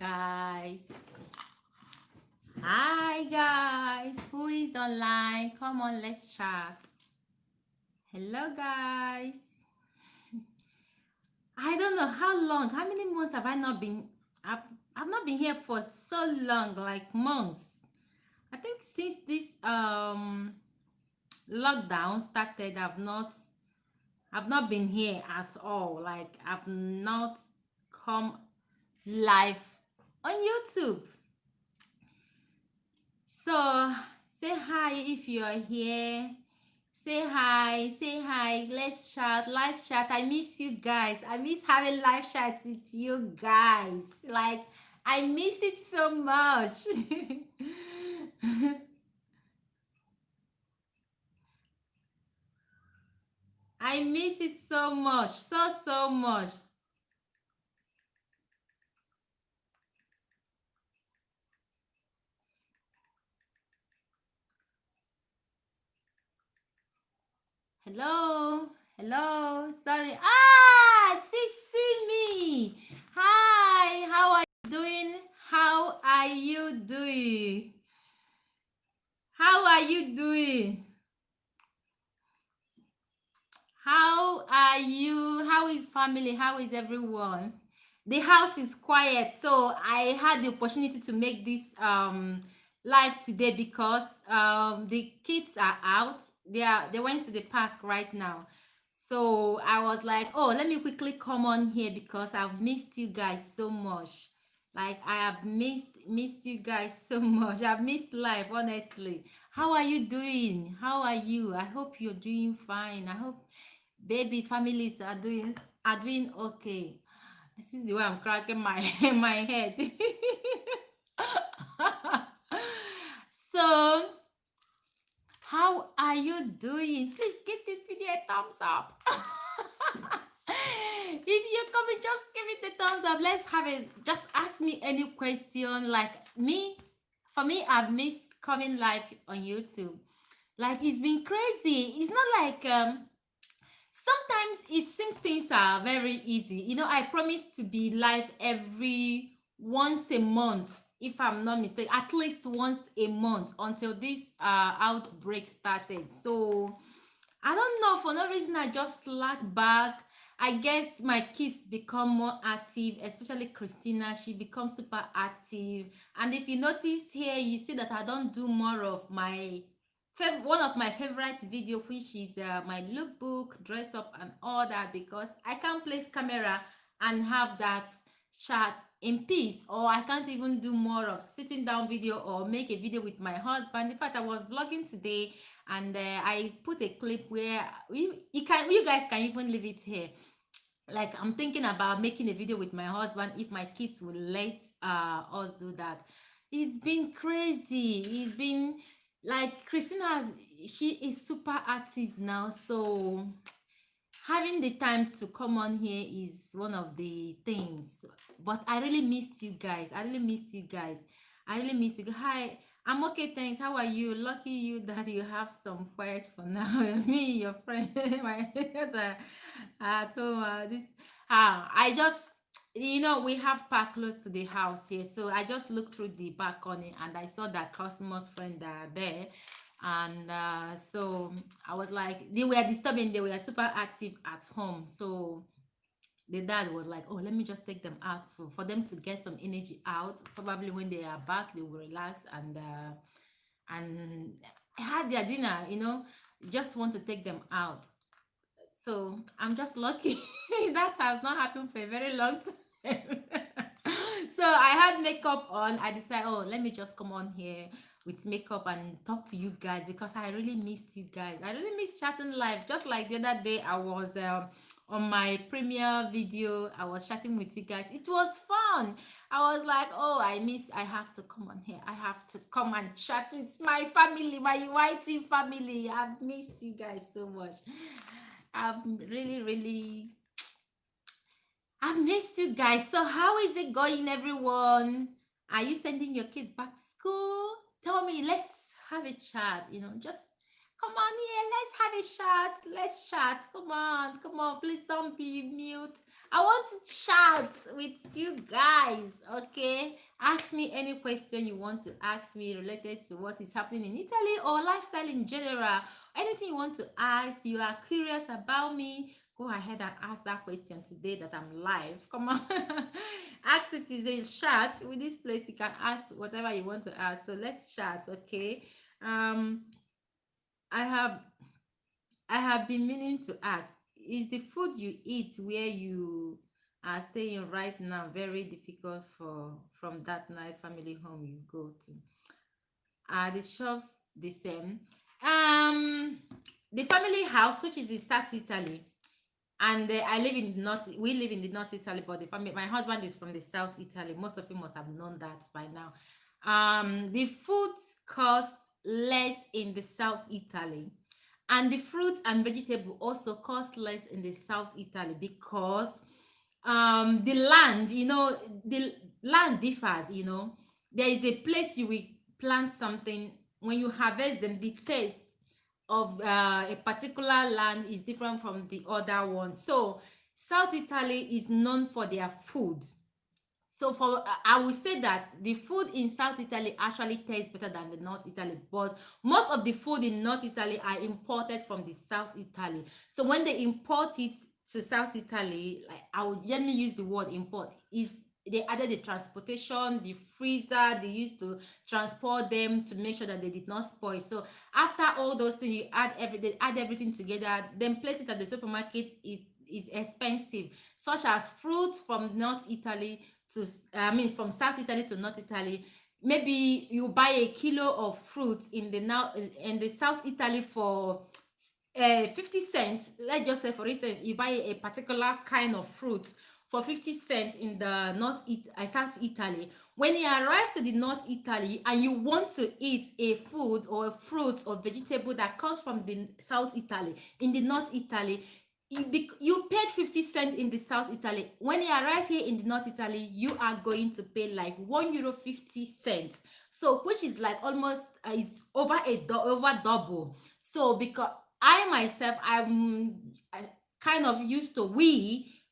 guys. Hi, guys. Who is online? Come on, let's chat. Hello, guys. I don't know how long, how many months have I not been? I've, I've not been here for so long, like months. I think since this lockdown started, I've not been here at all. Like I've not come live on YouTube. So say hi if you are here. Say hi. Let's chat, live chat. I miss you guys. I miss having live chats with you guys. Like I miss it so much. I miss it so much, so much. Hello, hello. Sorry. See me. Hi. How are you doing? How are you doing? How are you doing? How are you? How is family? How is everyone? The house is quiet, so I had the opportunity to make this live today because the kids are out. They went to the park right now. So I was like, oh, let me quickly come on here because I've missed you guys so much. Like I have missed you guys so much. I've missed life, honestly. How are you doing? How are you? I hope you're doing fine. I hope babies, families are doing okay. I see the way I'm cracking my my head. So, how are you doing? Please give this video a thumbs up. If you're coming, just give it a thumbs up. Let's have it. Just ask me any question. Like me, for me, I've missed coming live on YouTube. Like it's been crazy. It's not like sometimes it seems things are very easy. I promise to be live every once a month, if I'm not mistaken, at least once a month until this outbreak started. So I don't know, for no reason I just slack back. I guess my kids become more active, especially Christina. She becomes super active. And if you notice here, you see that I don't do more of my one of my favorite video, which is my lookbook, dress up and all that, because I can't place camera and have that chat in peace, or I can't even do more of sitting down video or make a video with my husband. In fact, I was vlogging today and I put a clip where you guys can even leave it here. Like I'm thinking about making a video with my husband if my kids will let us do that. It's been crazy. It's been like she is super active now, so having the time to come on here is one of the things. But I really missed you guys. I really miss you guys. I really miss you. Hi, I'm okay, thanks. How are you? Lucky you that you have some quiet for now. Me, your friend, my the at home. This I just we have park close to the house here, so I just looked through the balcony and I saw that customers friend are there, and so I was like, they were disturbing, they were super active at home. So the dad was like, oh, let me just take them out, so for them to get some energy out, probably when they are back they will relax and had their dinner, just want to take them out. So I'm just lucky that has not happened for a very long time. So I had makeup on. I decided, oh, let me just come on here with makeup and talk to you guys because I really missed you guys. I really miss chatting live. Just like the other day, I was on my premiere video. I was chatting with you guys. It was fun. I was like, oh, I have to come on here. I have to come and chat with my family, my YT family. I've missed you guys so much. I'm really, really, I've missed you guys. So, how is it going, everyone? Are you sending your kids back to school? Tell me, let's have a chat. Just Come on here, let's have a chat. Let's chat. Come on, please don't be mute. I want to chat with you guys. Okay, ask me any question you want to ask me related to what is happening in Italy or lifestyle in general. Anything you want to ask, you are curious about me, go ahead and ask that question today that I'm live. Come on. Ask it is a chat with this place. You can ask whatever you want to ask. So let's chat, okay? Um I have I have been meaning to ask, is the food you eat where you are staying right now very difficult for from that nice family home you go to? Are the shops the same? Um the family house, which is in South Italy, and I live in the north. We live in the north Italy, but the family, my husband is from the South Italy. Most of you must have known that by now. The food costs less in the South Italy, and the fruit and vegetable also cost less in the South Italy because the land, the land differs. There is a place you will plant something. When you harvest them, the taste of a particular land is different from the other one. So South Italy is known for their food. So for I would say that the food in South Italy actually tastes better than the North Italy, but most of the food in North Italy are imported from the South Italy. So when they import it to South Italy, like I would generally use the word import, is they added the transportation, the freezer, they used to transport them to make sure that they did not spoil. So after all those things, they add everything together, then place it at the supermarket. Is expensive, such as fruits from North Italy to from South Italy to North Italy. Maybe you buy a kilo of fruit in the South Italy for 50 cents. Let's just say, for instance, you buy a particular kind of fruit for 50 cents in the South Italy. When you arrive to the North Italy and you want to eat a food or a fruit or vegetable that comes from the South Italy in the North Italy, you paid 50 cents in the South Italy. When you arrive here in the North Italy, you are going to pay like €1 50. So which is like almost is over over double. So because I myself, I kind of used to,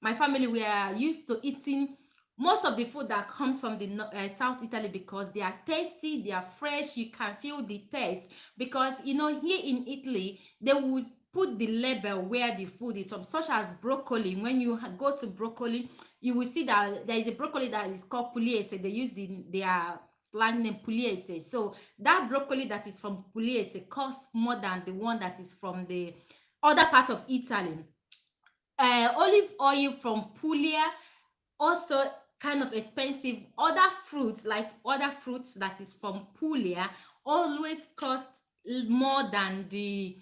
my family, we are used to eating most of the food that comes from the South Italy because they are tasty, they are fresh, you can feel the taste. Because here in Italy, they would put the label where the food is from, such as broccoli. When you go to broccoli, you will see that there is a broccoli that is called pugliese. They use their slang name pugliese. So that broccoli that is from pugliese costs more than the one that is from the other part of Italy. Olive oil from Puglia also kind of expensive. Other fruits that is from Puglia always cost more than the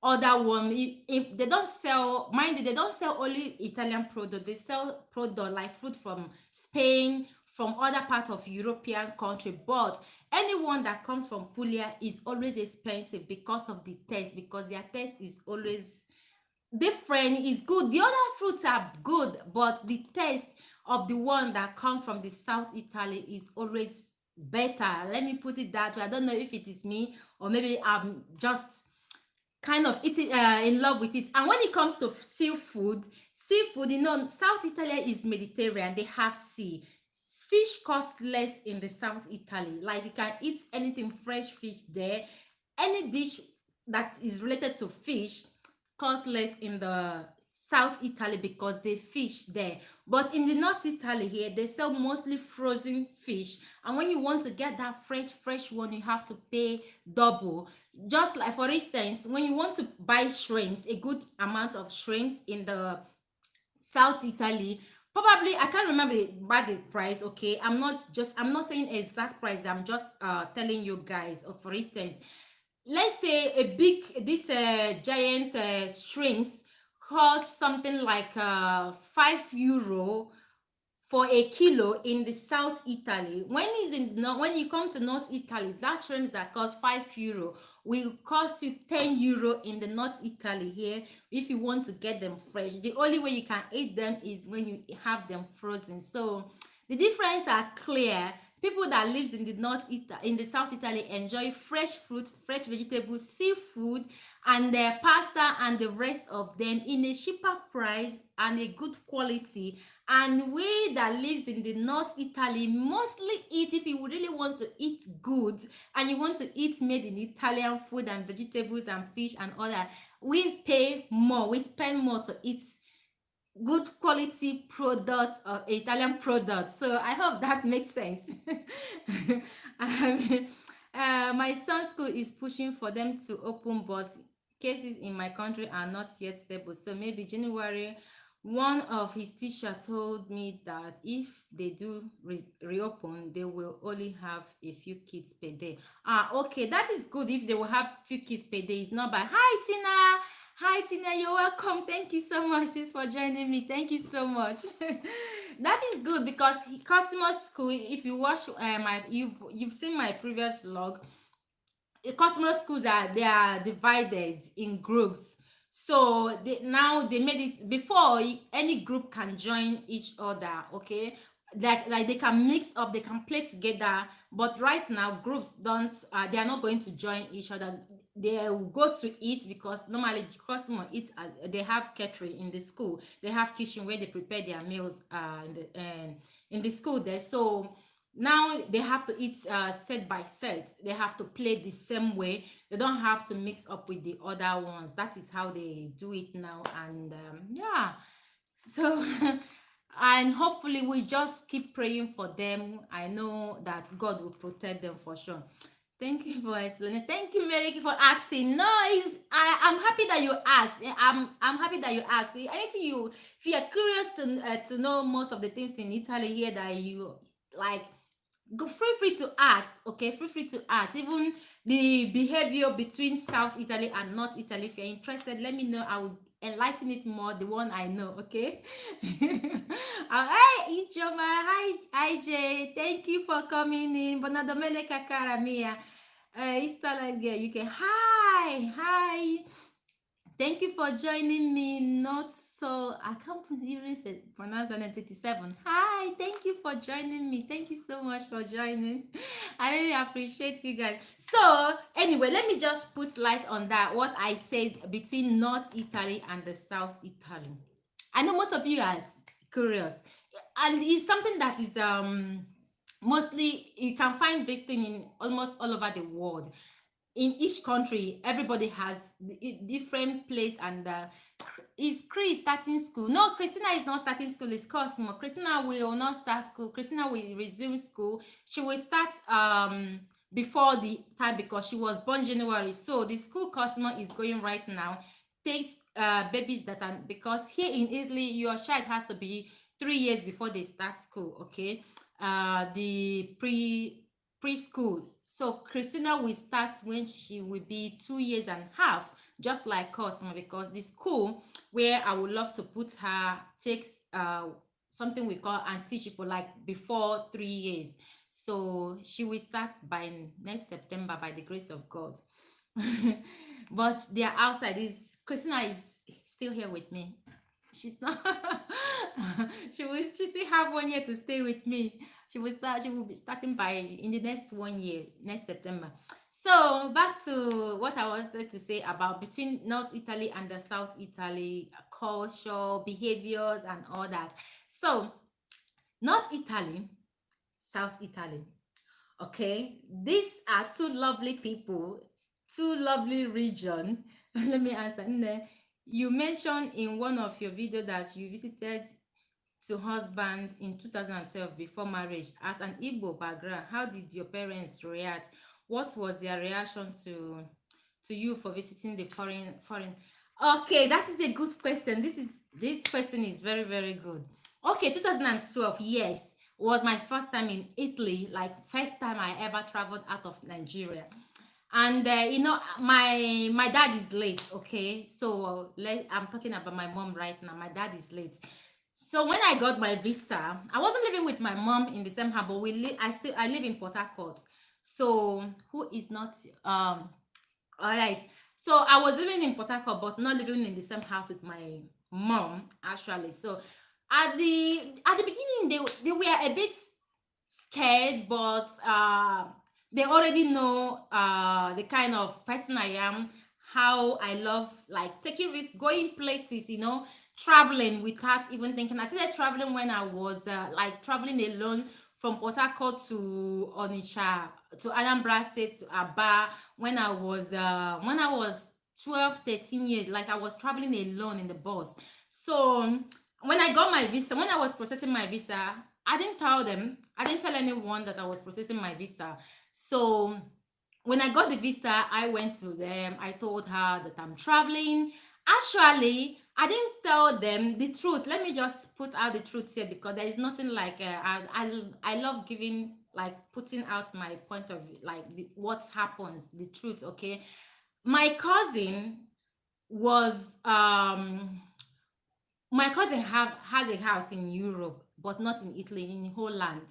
other one. If they don't sell, mind you, they don't sell only Italian product, they sell product like fruit from Spain, from other part of European country. But anyone that comes from Puglia is always expensive because of the taste, because their taste is always different. Is good. The other fruits are good, but the taste of the one that comes from the South Italy is always better. Let me put it that way. I don't know if it is me or maybe I'm just kind of eating in love with it. And when it comes to seafood, South Italy is Mediterranean. They have sea. Fish costs less in the South Italy. Like you can eat anything fresh fish there. Any dish that is related to fish cost less in the South Italy because they fish there. But in the North Italy here, they sell mostly frozen fish. And when you want to get that fresh one, you have to pay double. Just like, for instance, when you want to buy shrimps, a good amount of shrimps in the South Italy, probably I can't remember by the price. Okay, I'm not saying exact price. I'm just telling you guys. Or for instance, let's say a big this giant shrimps cost something like €5 for a kilo in the South Italy. When you come to North Italy, that shrimps that cost €5 will cost you €10 in the North Italy here if you want to get them fresh. The only way you can eat them is when you have them frozen. So the difference are clear. people that lives in the in the South Italy enjoy fresh fruit, fresh vegetables, seafood, and their pasta and the rest of them in a cheaper price and a good quality. And we that lives in the North Italy mostly eat, if you really want to eat good and you want to eat made in Italian food and vegetables and fish and all that, we pay more, we spend more to eat good quality products or Italian products. So I hope that makes sense. um, my son's school is pushing for them to open, but cases in my country are not yet stable. So maybe January. One of his teacher told me that if they do reopen, they will only have a few kids per day. Ah, okay, that is good if they will have few kids per day. It's not bad. Hi, Tina. Hi, Tina. You're welcome. Thank you so much, sis, for joining me. Thank you so much. That is good because Cosimo School. If you watch you've seen my previous vlog. Customer schools are, they are divided in groups. So now they made it before any group can join each other. Okay, like they can mix up, they can play together. But right now groups don't, they are not going to join each other. They will go to eat because normally the customer eats, they have catering in the school, they have kitchen where they prepare their meals in the school there. So now they have to eat set by set, they have to play the same way, they don't have to mix up with the other ones. That is how they do it now. And yeah, so and hopefully we just keep praying for them. I know that God will protect them for sure. Thank you for explaining. Thank you, Mary, for asking. No, I'm happy that you asked. I'm happy that you asked. Anything you, if you're curious to know most of the things in Italy here that you like, go free to ask. Okay, free to ask. Even the behavior between South Italy and North Italy, if you're interested, let me know. I will enlighten it more, the one I know. Okay. Hi Ijoma, hi IJ, thank you for coming in. Buona domenica cara mia. Easterland girl, you can, hi. Thank you for joining me. Not so, I can't even say pronounce that 27. Hi, thank you for joining me. Thank you so much for joining. I really appreciate you guys. So anyway, let me just put light on that, what I said between North Italy and the South Italy. I know most of you are curious, and it's something that is mostly, you can find this thing in almost all over the world. In each country, everybody has different place. And is Chris starting school? No, Christina is not starting school. It's Cosmo. Christina will not start school. Christina will resume school. She will start before the time because she was born January. So the school Cosmo is going right now takes babies that are, because here in Italy your child has to be 3 years before they start school. Okay, the preschool. So Christina will start when she will be 2 years and a half, just like Cosmo, because the school where I would love to put her takes something we call anticipo, like before 3 years. So she will start by next September by the grace of God. But they are outside. Is Christina is still here with me. She's not. She still have 1 year to stay with me. She will be starting by in the next 1 year, next September. So back to what I wanted to say about between North Italy and the South Italy, culture, behaviors, and all that. So North Italy, South Italy. Okay, these are two lovely people, two lovely region. Let me answer. You mentioned in one of your videos that you visited to husband in 2012 before marriage. As an Igbo background, how did your parents react? What was their reaction to you for visiting the foreign? Okay, that is a good question. This question is very, very good. Okay, 2012, yes, was my first time in Italy, like first time I ever traveled out of Nigeria. And my dad is late. Okay, so I'm talking about my mom right now. My dad is late. So when I got my visa, I wasn't living with my mom in the same house, but I live in Port Harcourt. So who is not all right. So I was living in Port Harcourt, but not living in the same house with my mom, actually. So at the beginning, they were a bit scared, but they already know the kind of person I am, how I love like taking risks, going places, traveling without even thinking. I started traveling when I was like traveling alone from Port Harcourt to Onitsha to Anambra State to Aba when I was 12, 13 years. Like I was traveling alone in the bus. So when I got my visa, when I was processing my visa, I didn't tell them, I didn't tell anyone that I was processing my visa. So when I got the visa, I went to them. I told her that I'm traveling. Actually, I didn't tell them the truth. Let me just put out the truth here because there is nothing like I love giving like putting out my point of view, like what happens, the truth. Okay, my cousin was my cousin have has a house in Europe, but not in Italy, in Holland.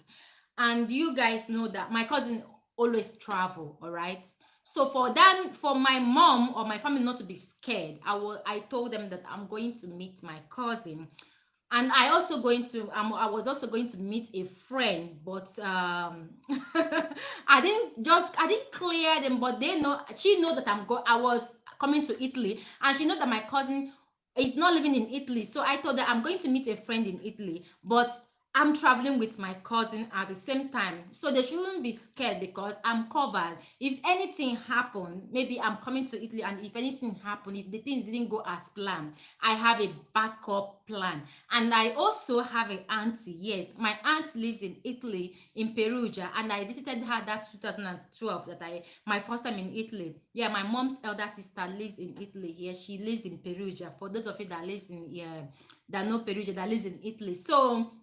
And you guys know that my cousin always travel, all right? So for that, for my mom or my family not to be scared, I told them that I'm going to meet my cousin. And I was also going to meet a friend, but I didn't clear them, but they know she know that I was coming to Italy, and she know that my cousin is not living in Italy. So I told her I'm going to meet a friend in Italy, but I'm traveling with my cousin at the same time. So they shouldn't be scared because I'm covered. If anything happened, maybe I'm coming to Italy, and if anything happened, if the things didn't go as planned, I have a backup plan. And I also have an auntie. Yes, my aunt lives in Italy, in Perugia, and I visited her that 2012 that I my first time in Italy. Yeah, my mom's elder sister lives in Italy here. She lives in Perugia. For those of you that lives in that know Perugia, that lives in Italy. So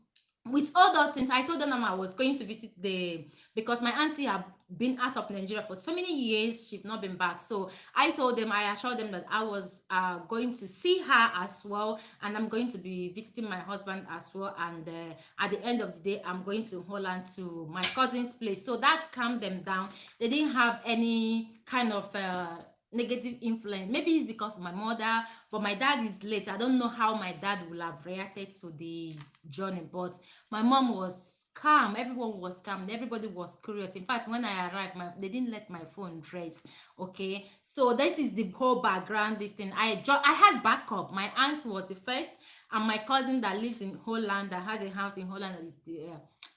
with all those things, I told them I was going to visit the because my auntie had been out of Nigeria for so many years, she's not been back. So I assured them that I was going to see her as well, and I'm going to be visiting my husband as well. And at the end of the day, I'm going to Holland to my cousin's place. So that calmed them down. They didn't have any kind of negative influence. Maybe it's because of my mother, but my dad is late. I don't know how my dad will have reacted to the journey, but my mom was calm. Everyone was calm. Everybody was curious. In fact, when I arrived, they didn't let my phone rest. Okay, so this is the whole background. This thing I had backup. My aunt was the first, and my cousin that lives in Holland, that has a house in Holland, is the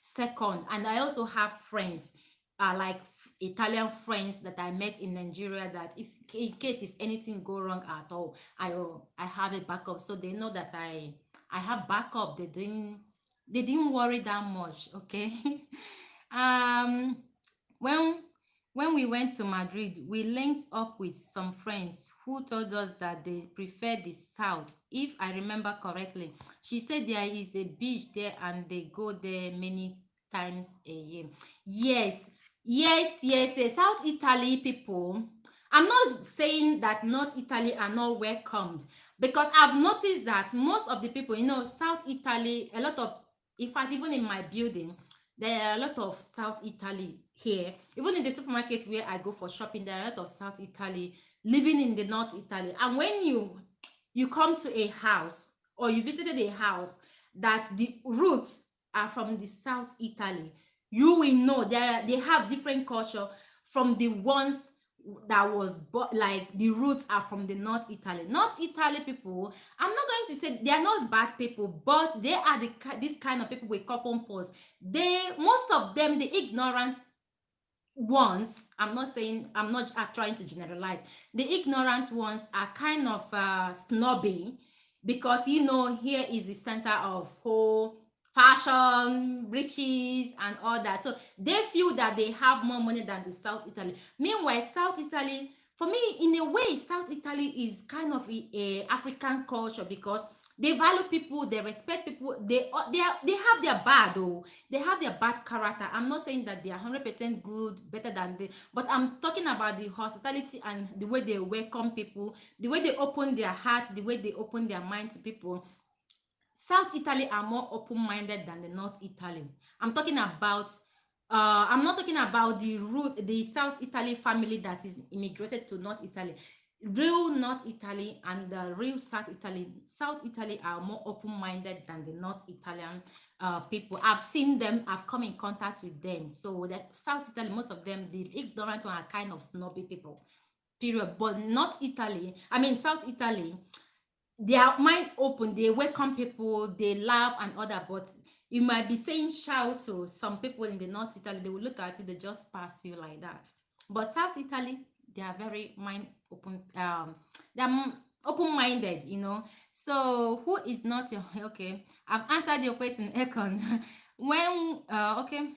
second. And I also have friends, like Italian friends that I met in Nigeria, that if in case if anything go wrong at all, I have a backup. So they know that I have backup. They didn't worry that much. Okay. um when when we went to Madrid, we linked up with some friends who told us that they prefer the south. If I remember correctly, she said there is a beach there and they go there many times a year. Yes, yes. South Italy people. I'm not saying that North Italy are not welcomed, because I've noticed that most of the people, South Italy, a lot of, in fact, even in my building, there are a lot of South Italy here. Even in the supermarket where I go for shopping, there are a lot of South Italy living in the North Italy. And when you come to a house, or you visited a house that the roots are from the South Italy, you will know they have different culture from the ones that was like the roots are from the North Italy. North Italy people, I'm not going to say they are not bad people, but they are this kind of people with couple pause. Most of them, the ignorant ones, I'm not trying to generalize, the ignorant ones are kind of snobby, because here is the center of whole fashion, riches, and all that. So they feel that they have more money than the South Italy. Meanwhile, South Italy, for me, in a way, South Italy is kind of a African culture, because they value people, they respect people. They have their bad, though. They have their bad character. I'm not saying that they are 100% good, better than they, but I'm talking about the hospitality and the way they welcome people, the way they open their hearts, the way they open their mind to people. South Italy are more open-minded than the North Italy. I'm not talking about the South Italy family that is immigrated to North Italy. Real North Italy and the real South Italy. South Italy are more open-minded than the North Italian people. I've seen them, I've come in contact with them. So that South Italy, most of them, the ignorant one are kind of snobby people. Period. But not Italy. I mean South Italy, they are mind open, they welcome people, they laugh and other, but you might be saying shout to some people in the North Italy, they will look at you, they just pass you like that. But South Italy, they are very mind open, they're open-minded, you know. So who is not your okay? I've answered your question, Econ. When okay,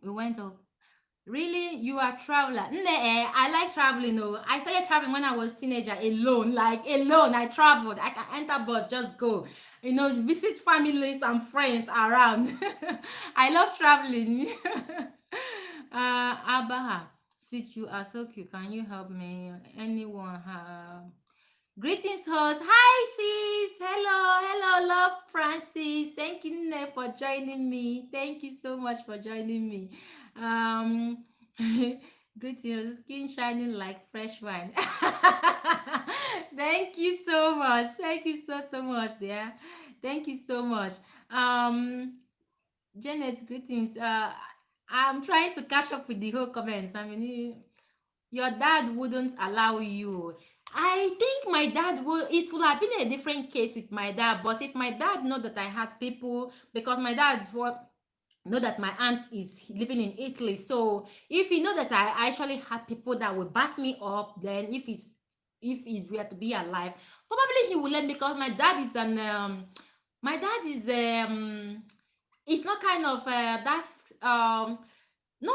we went up. Really? You are a traveler? I like traveling. Oh, I started traveling when I was teenager alone. Like alone, I traveled. I can enter bus, just go. You know, visit families and friends around. I love traveling. Abaha, sweet, you are so cute. Can you help me? Anyone have? Greetings, host. Hi, sis. Hello, hello, love Francis. Thank you, Nne, for joining me. Thank you so much for joining me. Um, greetings, skin shining like fresh wine. Thank you so much. Thank you so much, dear. Thank you so much. Um, Janet, greetings. I'm trying to catch up with the whole comments. I mean, your dad wouldn't allow you. I think my dad would, it would have been a different case with my dad, but if my dad know that I had people, because my dad's what know that my aunt is living in Italy, so if he know that I actually had people that would back me up, then if he's were to be alive, probably he will let me, because my dad is an my dad is it's not kind of that's no,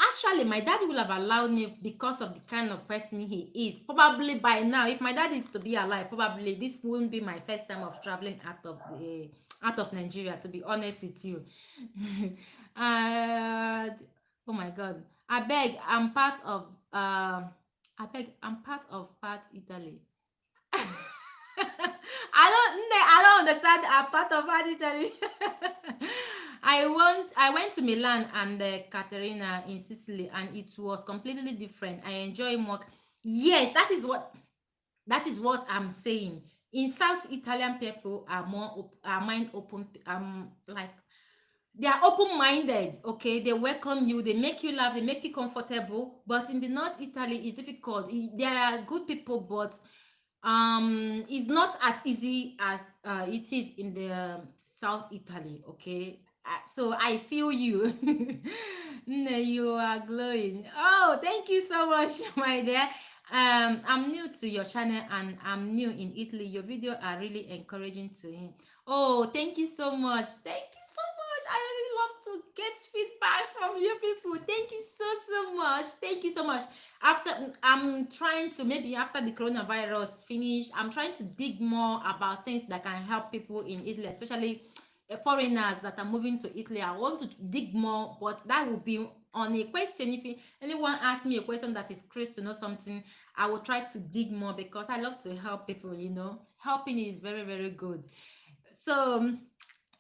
actually, my dad would have allowed me because of the kind of person he is. Probably by now, if my dad is to be alive, probably this wouldn't be my first time of traveling out of Nigeria. To be honest with you, oh my God, I beg, I'm part of I beg, I'm part Italy. I don't understand a part of Italy. I went to Milan and Caterina in Sicily, and it was completely different. I enjoy more. Yes, that is what I'm saying. In South, Italian people are are mind open, like they are open-minded. Okay, they welcome you, they make you laugh, they make you comfortable. But in the North Italy, it's difficult. There are good people, but it's not as easy as it is in the South Italy. Okay, so I feel you. Nne, you are glowing. Oh, thank you so much, my dear. I'm new to your channel and I'm new in Italy. Your video are really encouraging to him. Oh, thank you so much. Thank you so much. I really love to get feedbacks from you people. Thank you so much. Thank you so much. After I'm trying to, maybe after the coronavirus finish, I'm trying to dig more about things that can help people in Italy, especially foreigners that are moving to Italy. I want to dig more, but that will be on a question. If anyone asks me a question that is curious to know something, I will try to dig more, because I love to help people. You know, helping is very, very good. So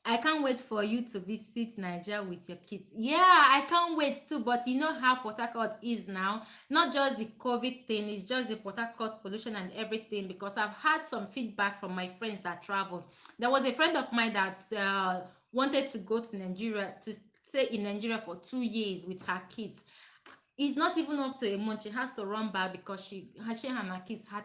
I can't wait for you to visit Nigeria with your kids. Yeah, I can't wait too. But you know how Port Harcourt is now. Not just the COVID thing, it's just the Port Harcourt pollution and everything. Because I've had some feedback from my friends that traveled. There was a friend of mine that wanted to go to Nigeria, to stay in Nigeria for 2 years with her kids. It's not even up to a month. She has to run back because she and her kids had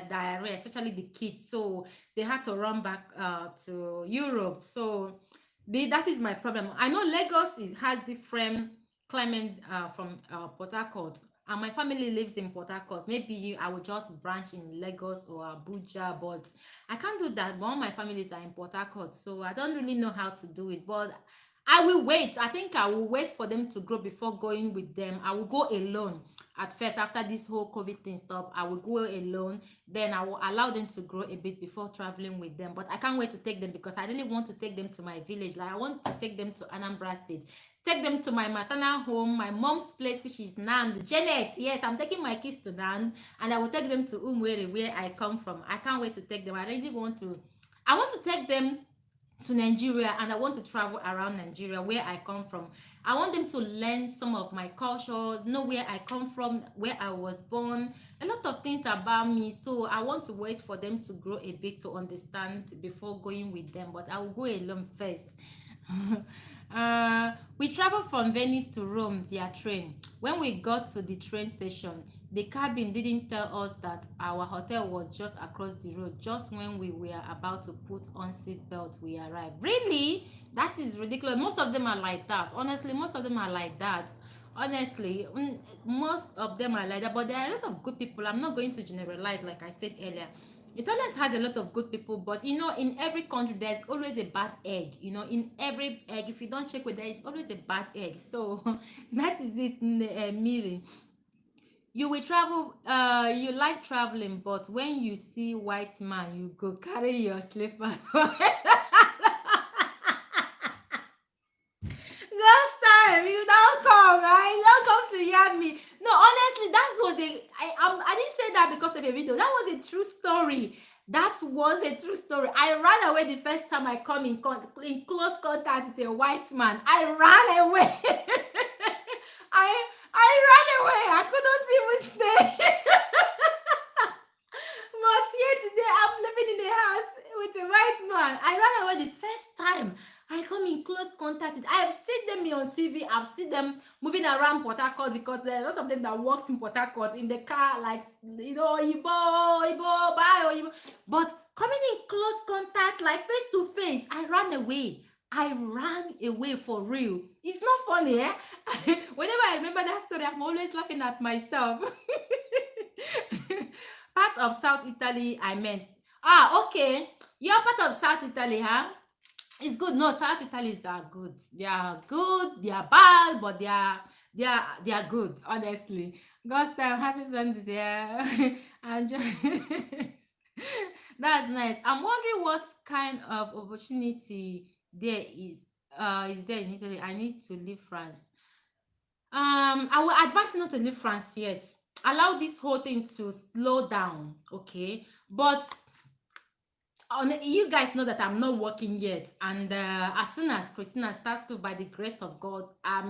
diarrhea, especially the kids. So they had to run back to Europe. So that is my problem. I know Lagos has different climate from Port Harcourt, and my family lives in Port Harcourt. Maybe I will just branch in Lagos or Abuja, but I can't do that. But all my families are in Port Harcourt, so I don't really know how to do it. But I will wait. I think I will wait for them to grow before going with them. I will go alone at first. After this whole COVID thing stop, I will go alone. Then I will allow them to grow a bit before traveling with them. But I can't wait to take them, because I really want to take them to my village. Like I want to take them to Anambra State. Take them to my maternal home, my mom's place, which is Nand. Janet, yes, I'm taking my kids to Nand, and I will take them to Umwere, where I come from. I can't wait to take them. I want to take them to Nigeria, and I want to travel around Nigeria where I come from. I want them to learn some of my culture, know where I come from, where I was born, a lot of things about me. So I want to wait for them to grow a bit to understand before going with them, but I will go alone first. We traveled from Venice to Rome via train. When we got to the train station, the cabin didn't tell us that our hotel was just across the road. Just when we were about to put on seatbelt, we arrived. Really? That is ridiculous. Most of them are like that. Honestly, most of them are like that. Honestly, most of them are like that. But there are a lot of good people. I'm not going to generalize, like I said earlier. It always has a lot of good people, but in every country there's always a bad egg. In every egg, if you don't check with, there is always a bad egg. So that is it, Miri. You will travel, you like traveling, but when you see white man, you go carry your slipper. Last time you don't come, right? You don't come to hear me. No, honestly, that was I didn't say that because of a video. That was a true story. That was a true story. I ran away the first time I come in close contact with a white man. I ran away. I ran away. I couldn't even stay. But here today, I'm living in a house with a white man. I ran away the first time I come in close contact with. I have seen them on TV. I've seen them moving around Port Harcourt because there are a lot of them that works in Port Harcourt in the car, like Ibo, bye, Ibo. But coming in close contact, like face to face, I ran away. I ran away for real. It's not funny, eh? Whenever I remember that story, I'm always laughing at myself. Part of South Italy, I meant. Ah, okay. You're part of South Italy, huh? It's good. No, South Italy's are good. They are good. They are bad, but they are good. Honestly, God's time, happy Sunday there. And just that's nice. I'm wondering what kind of opportunity there is there in Italy. I need to leave France. I will advise you not to leave France yet. Allow this whole thing to slow down, okay? But you guys know that I'm not working yet, and as soon as Christina starts school, by the grace of God, I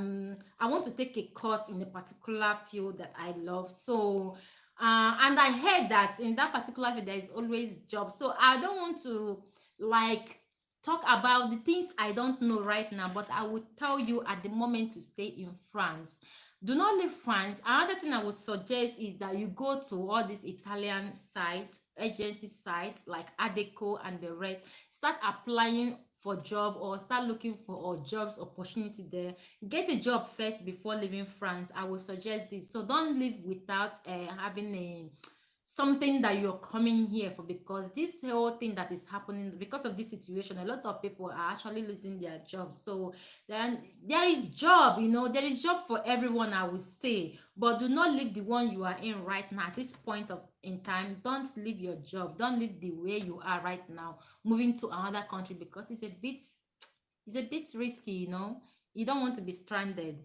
want to take a course in a particular field that I love. So, and I heard that in that particular field there is always job. So I don't want to like talk about the things I don't know right now, but I will tell you at the moment to stay in France. Do not leave France. Another thing I would suggest is that you go to all these Italian sites, agency sites like Adeco and the rest. Start applying for job or start looking for jobs opportunity there. Get a job first before leaving France. I would suggest this. So don't leave without having a something that you're coming here for, because this whole thing that is happening because of this situation, a lot of people are actually losing their jobs. So there is job, there is job for everyone, I would say, but do not leave the one you are in right now at this point of in time. Don't leave your job, don't leave the way you are right now moving to another country, because it's a bit risky. You don't want to be stranded.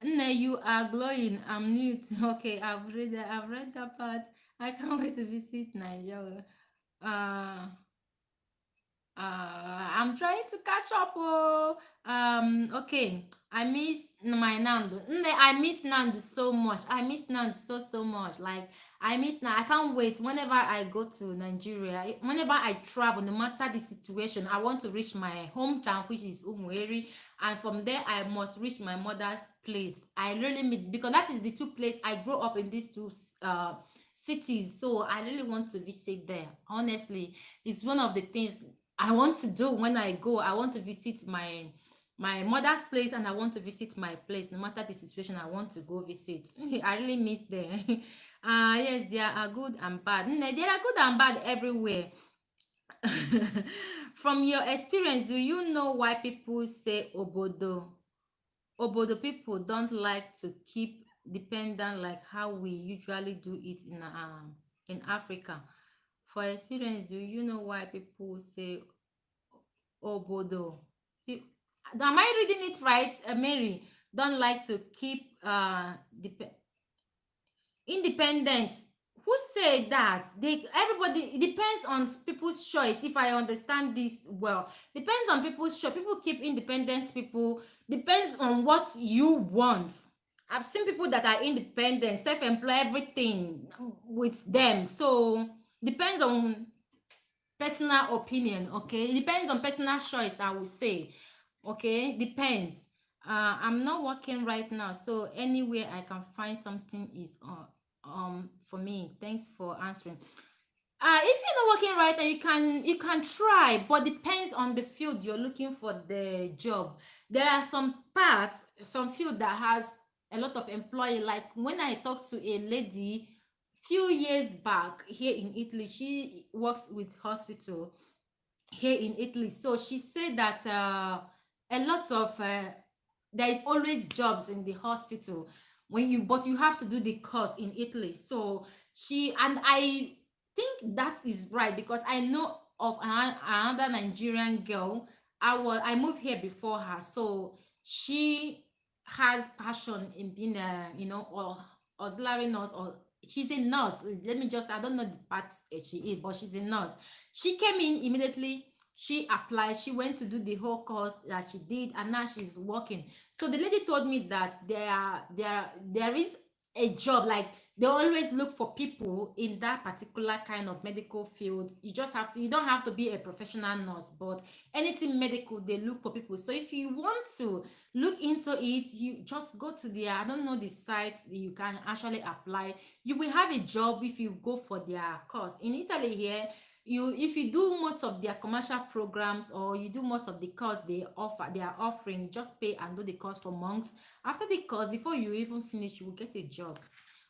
Nne, you are glowing. I'm new to okay, I've read that part. I can't wait to visit Nigeria. Uh I'm trying to catch up. Oh, okay. I miss my Nando. I miss Nando so much. I miss Nando so much. Like I miss now. I can't wait. Whenever I go to Nigeria, whenever I travel, no matter the situation, I want to reach my hometown, which is Umueri, and from there I must reach my mother's place. I really mean, because that is the two places I grew up in, these two cities. So I really want to visit there. Honestly, it's one of the things I want to do when I go. I want to visit my mother's place, and I want to visit my place. No matter the situation, I want to go visit. I really miss them. Yes, there are good and bad. There are good and bad everywhere. From your experience, do you know why people say obodo? Obodo people don't like to keep dependent like how we usually do it in Africa. For experience, do you know why people say obodo? Pe- Am I reading it right, Mary? Don't like to keep independent. Who said that? Everybody, it depends on people's choice. If I understand this well, depends on people's choice. People keep independent. People depends on what you want. I've seen people that are independent, self-employed, everything with them. So depends on. personal opinion. Okay, it depends on personal choice, I would say. Okay, depends. I'm not working right now, so anywhere I can find something is for me. Thanks for answering. If you're not working right now, you can try, but depends on the field you're looking for the job. There are some parts, some field that has a lot of employee. Like when I talked to a lady few years back here in Italy, she works with hospital here in Italy. So she said that a lot of there is always jobs in the hospital when you, but you have to do the course in Italy. So she, and I think that is right, because I know of another Nigerian girl. I moved here before her, so she has passion in being a, or auxiliary nurse, or she's a nurse. Let me just, I don't know the part she is, but she's a nurse. She came in immediately, she applied, she went to do the whole course that she did, and now she's working. So the lady told me that there is a job, like they always look for people in that particular kind of medical field. You just have to, you don't have to be a professional nurse, but anything medical, they look for people. So if you want to look into it, you just go to their, I don't know, the sites that you can actually apply. You will have a job if you go for their course in Italy. Here, you, if you do most of their commercial programs, or you do most of the course they offer, they are offering, just pay and do the course for months. After the course, before you even finish, you will get a job.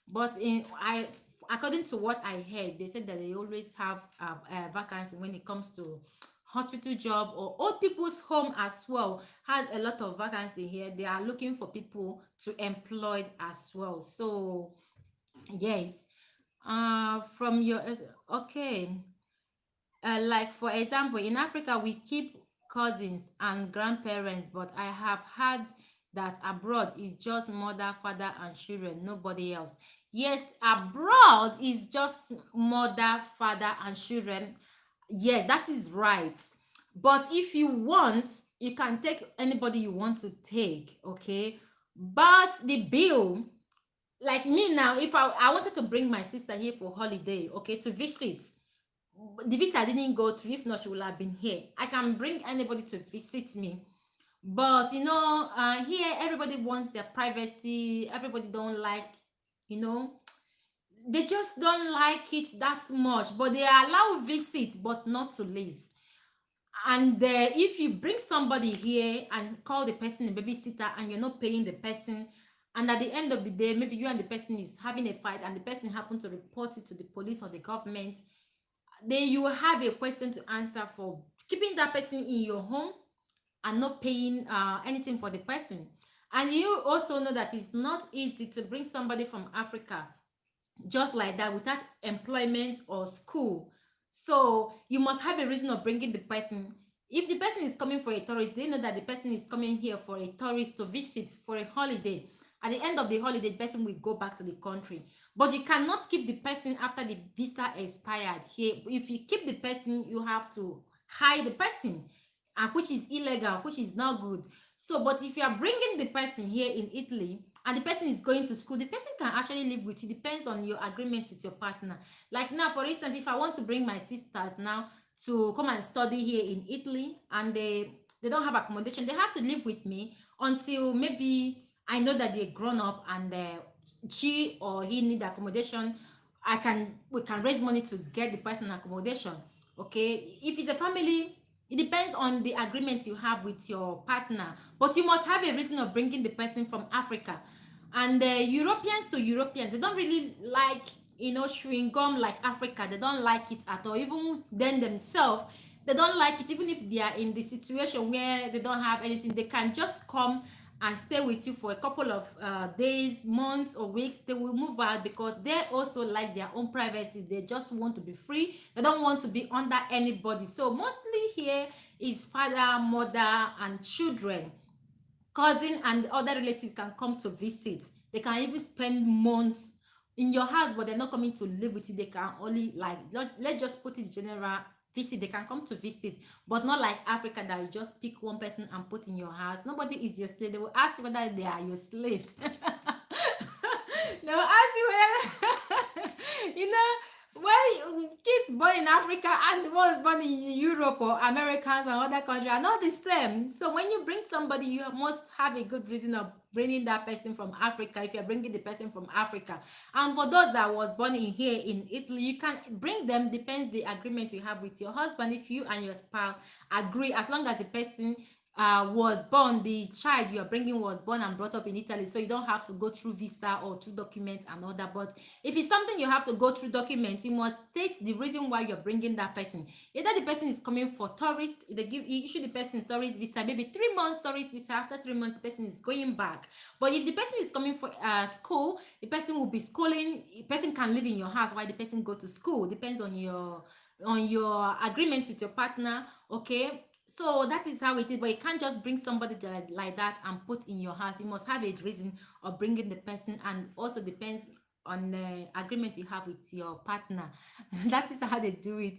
But in I according to what I heard, they said that they always have a vacancy when it comes to hospital job, or old people's home as well has a lot of vacancy here. They are looking for people to employ as well. So yes, from your okay, like for example, in Africa we keep cousins and grandparents, but I have heard that abroad is just mother, father, and children, nobody else. Yes, abroad is just mother, father, and children. Yes, that is right. But if you want, you can take anybody you want to take, okay? But the bill, like me now, if I wanted to bring my sister here for holiday, okay, to visit, the visa didn't go through. If not, she would have been here. I can bring anybody to visit me, but here everybody wants their privacy. Everybody don't like, you know they just don't like it that much, but they allow visit but not to live. And if you bring somebody here and call the person a babysitter, and you're not paying the person, and at the end of the day, maybe you and the person is having a fight, and the person happened to report it to the police or the government, then you will have a question to answer for keeping that person in your home and not paying anything for the person. And you also know that it's not easy to bring somebody from Africa just like that without employment or school. So you must have a reason of bringing the person. If the person is coming for a tourist, they know that the person is coming here for a tourist to visit for a holiday. At the end of the holiday, the person will go back to the country. But you cannot keep the person after the visa expired here. If you keep the person, you have to hide the person, which is illegal, which is not good. So, but if you are bringing the person here in Italy, and the person is going to school, the person can actually live with you. Depends on your agreement with your partner. Like now, for instance, if I want to bring my sisters now to come and study here in Italy, and they don't have accommodation, they have to live with me until maybe I know that they're grown up, and she or he need accommodation. We can raise money to get the person accommodation. Okay, if it's a family, it depends on the agreement you have with your partner, but you must have a reason of bringing the person from Africa. And Europeans to Europeans, they don't really like, chewing gum like Africa. They don't like it at all. Even then themselves, they don't like it. Even if they are in the situation where they don't have anything, they can just come and stay with you for a couple of days, months, or weeks. They will move out because they also like their own privacy. They just want to be free. They don't want to be under anybody. So mostly here is father, mother, and children. Cousin and other relatives can come to visit. They can even spend months in your house, but they're not coming to live with you. They can only, like, let's just put it general, visit. They can come to visit, but not like Africa, that you just pick one person and put in your house. Nobody is your slave. They will ask you whether they are your slaves. They will ask you whether you know when kids born in Africa and the ones born in Europe or Americans and other countries are not the same. So when you bring somebody, you must have a good reason of bringing that person from Africa. If you're bringing the person from Africa, and for those that was born in here in Italy, you can bring them. Depends the agreement you have with your husband. If you and your spouse agree, as long as the person was born, the child you are bringing was born and brought up in Italy, so you don't have to go through visa or through documents and all that. But if it's something you have to go through documents, you must state the reason why you're bringing that person. Either the person is coming for tourist, they issue the person tourist visa, maybe 3 months tourist visa. After 3 months, the person is going back. But if the person is coming for school, the person will be schooling. The person can live in your house while the person go to school. Depends on your agreement with your partner. Okay, so that is how it is. But you can't just bring somebody like that and put in your house. You must have a reason of bringing the person, and also depends on the agreement you have with your partner. That is how they do it.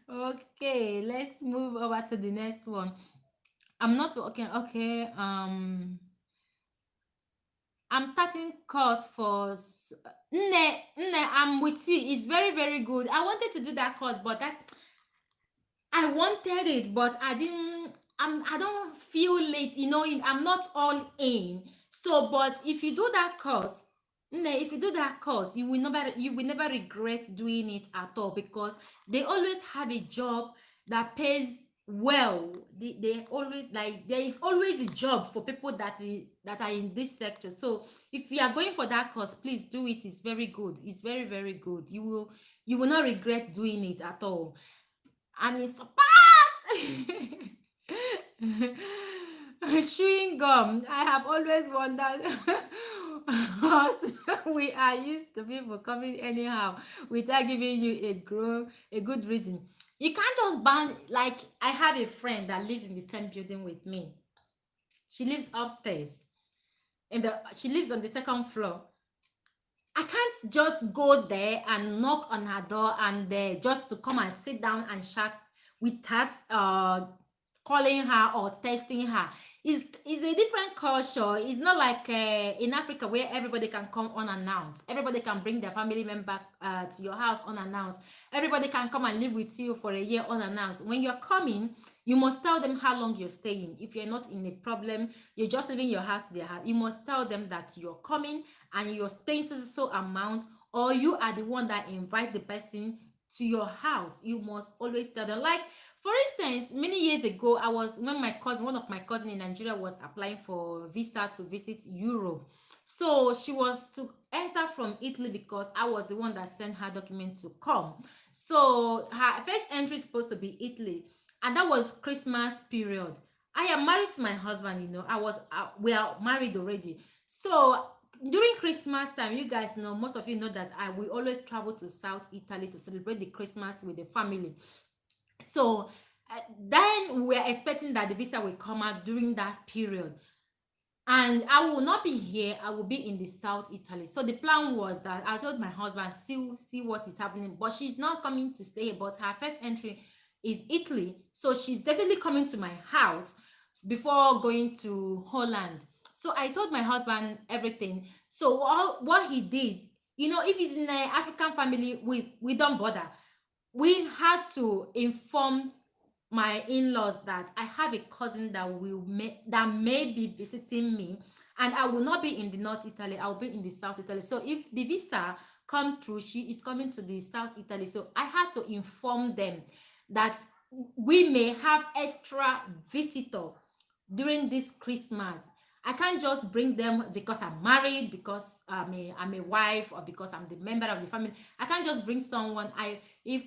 Okay, let's move over to the next one. I'm not okay. Okay, I'm starting course for Nne, I'm with you. It's very, very good. I wanted to do that course, but that I wanted it, but I didn't. I don't feel late. I'm not all in. So, but if you do that course, if you do that course, you will never regret doing it at all, because they always have a job that pays well. They always, like, there is always a job for people that are in this sector. So if you are going for that course, please do it. It's very good. It's very, very good. You will not regret doing it at all. And it's part. Chewing gum. I have always wondered. Us, we are used to people coming anyhow without giving you a good reason. You can't just ban. Like, I have a friend that lives in the same building with me. She lives upstairs, and she lives on the second floor. I can't just go there and knock on her door and just to come and sit down and chat without calling her or testing her. It's a different culture. It's not like in Africa, where everybody can come unannounced. Everybody can bring their family member to your house unannounced. Everybody can come and live with you for a year unannounced. When you're coming, you must tell them how long you're staying. If you're not in a problem, you're just leaving your house to their house, you must tell them that you're coming and you're staying so amount, or you are the one that invite the person to your house. You must always tell them. Like, for instance, many years ago, when one of my cousin in Nigeria was applying for visa to visit Europe. So she was to enter from Italy, because I was the one that sent her document to come. So her first entry is supposed to be Italy, and that was Christmas period. I am married to my husband. We are married already. So during Christmas time, you guys know, most of you know that I will always travel to South Italy to celebrate the Christmas with the family. So then we are expecting that the visa will come out during that period, and I will not be here. I will be in the South Italy. So the plan was that I told my husband, see what is happening, but she's not coming to stay, but her first entry is Italy, so she's definitely coming to my house before going to Holland. So I told my husband everything. So what he did, if it's in an African family, we don't bother. We had to inform my in-laws that I have a cousin that may be visiting me, and I will not be in the North Italy. I will be in the South Italy. So if the visa comes through, she is coming to the South Italy. So I had to inform them that we may have extra visitor during this Christmas. I can't just bring them because I'm married, because I'm a wife, or because I'm the member of the family. I can't just bring someone. If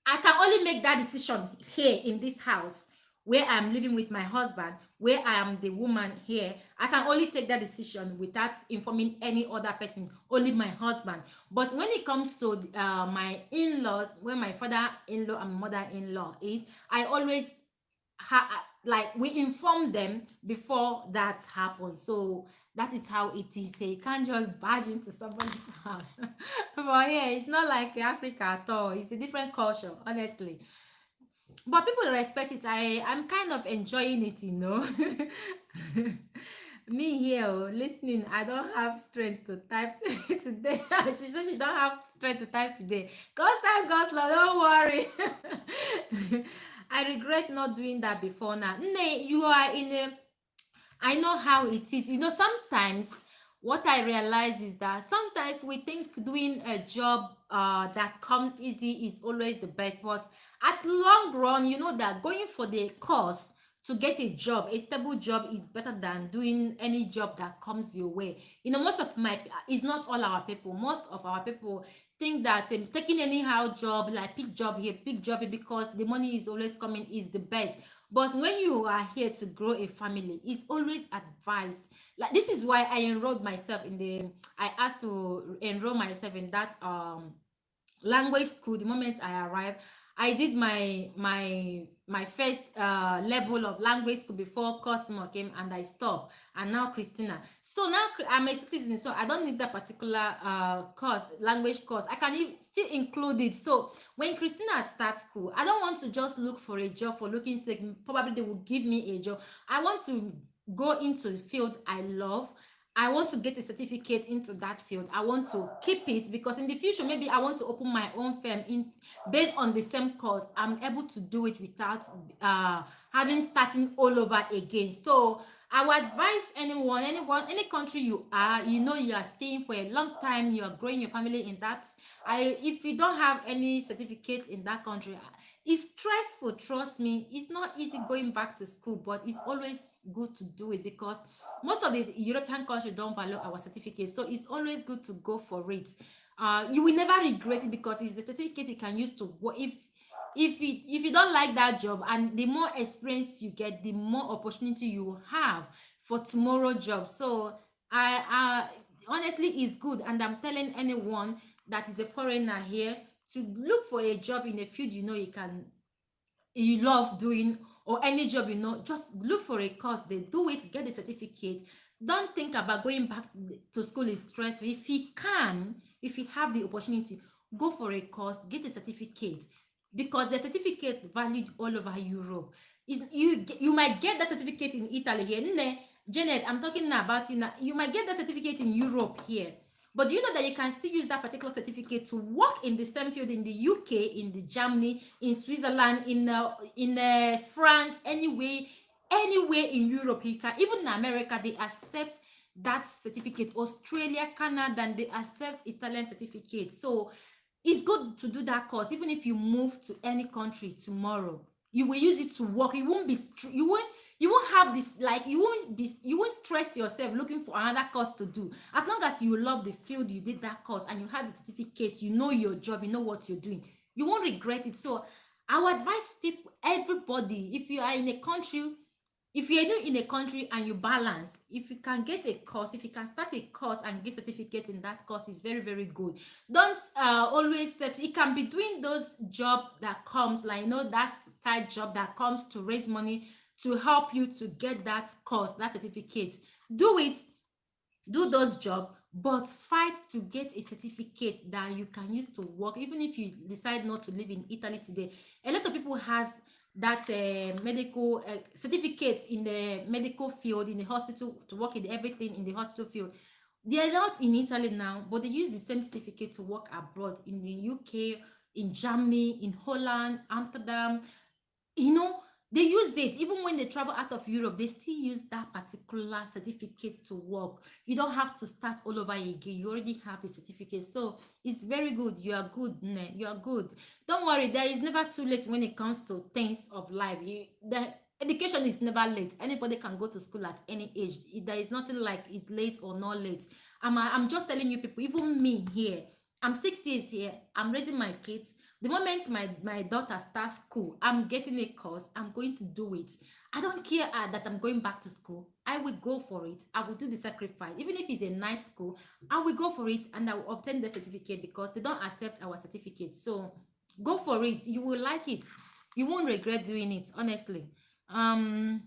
I can only make that decision here in this house where I'm living with my husband, where I am the woman here. I can only take that decision without informing any other person, only my husband. But when it comes to my in-laws, where my father-in-law and mother-in-law is, I always like, we inform them before that happens. So that is how it is. So you can't just barge into somebody's house. But yeah, it's not like Africa at all. It's a different culture, honestly. But people respect it. I'm kind of enjoying it. Me here, oh, listening. I don't have strength to type today. She said she don't have strength to type today. God's time, God's law. Don't worry. I regret not doing that before now. Nay, you are in a. I know how it is. Sometimes what I realize is that sometimes we think doing a job that comes easy is always the best, but at long run, you know that going for the course to get a job, a stable job, is better than doing any job that comes your way. Most of my, it's not all our people, most of our people think that taking anyhow job, like pick job here, pick job here, because the money is always coming, is the best. But when you are here to grow a family, it's always advised. Like, this is why I enrolled myself in the, I asked to enroll myself in that language school the moment I arrived. I did my first level of language school before customer came, and I stopped. And now Christina. So now I'm a citizen, so I don't need that particular course, language course. I can still include it. So when Christina starts school, I don't want to just look for a job for looking sake. Probably they will give me a job. I want to go into the field I love. I want to get a certificate into that field. I want to keep it, because in the future, maybe I want to open my own firm in based on the same course. I'm able to do it without having starting all over again. So I would advise anyone, any country you are, you are staying for a long time, you are growing your family in that. If you don't have any certificate in that country, it's stressful, trust me. It's not easy going back to school, but it's always good to do it, because most of the European countries don't value our certificates. So it's always good to go for it. You will never regret it, because it's the certificate you can use to work. If you don't like that job, and the more experience you get, the more opportunity you have for tomorrow job. So I honestly, it's good, and I'm telling anyone that is a foreigner here to look for a job in a field you love doing, or any job, just look for a course, they do it, get the certificate. Don't think about going back to school is stressful. If you have the opportunity, go for a course, get a certificate, because the certificate valued all over Europe. You might get that certificate in Italy here. Janet, I'm talking now about you now. You might get that certificate in Europe here, but do you know that you can still use that particular certificate to work in the same field in the UK, in the Germany, in Switzerland, in France, anywhere in Europe? You can, even in America, they accept that certificate. Australia, Canada, and they accept Italian certificates. So it's good to do that course. Even if you move to any country tomorrow, you will use it to work. You won't be you won't have this, like, you won't stress yourself looking for another course to do. As long as you love the field you did that course, and you have the certificate, you know your job, you know what you're doing, you won't regret it. So I would advise people, everybody, if you are in a country, if you're new in a country and you balance, if you can get a course, if you can start a course and get certificate in that course, is very, very good. Don't always settle. It can be doing those job that comes, like, that side job that comes to raise money to help you to get that course, that certificate. Do it, do those job, but fight to get a certificate that you can use to work. Even if you decide not to live in Italy today, a lot of people has that medical certificate in the medical field, in the hospital, to work in everything in the hospital field. They are not in Italy now, but they use the same certificate to work abroad in the UK, in Germany, in Holland, Amsterdam. you know they use it. Even when they travel out of Europe, they still use that particular certificate to work. You don't have to start all over again. You already have the certificate, so it's very good. You are good, ne? You are good. Don't worry, there is never too late when it comes to things of life. The education is never late. Anybody can go to school at any age. There is nothing like it's late or not late. I'm just telling you people, even me here, I'm 6 years here. I'm raising my kids. The moment my daughter starts school, I'm getting a course. I'm going to do it. I don't care that I'm going back to school. I will go for it. I will do the sacrifice. Even if it's a night school, I will go for it, and I will obtain the certificate, because they don't accept our certificate. So go for it. You will like it. You won't regret doing it, honestly. Um,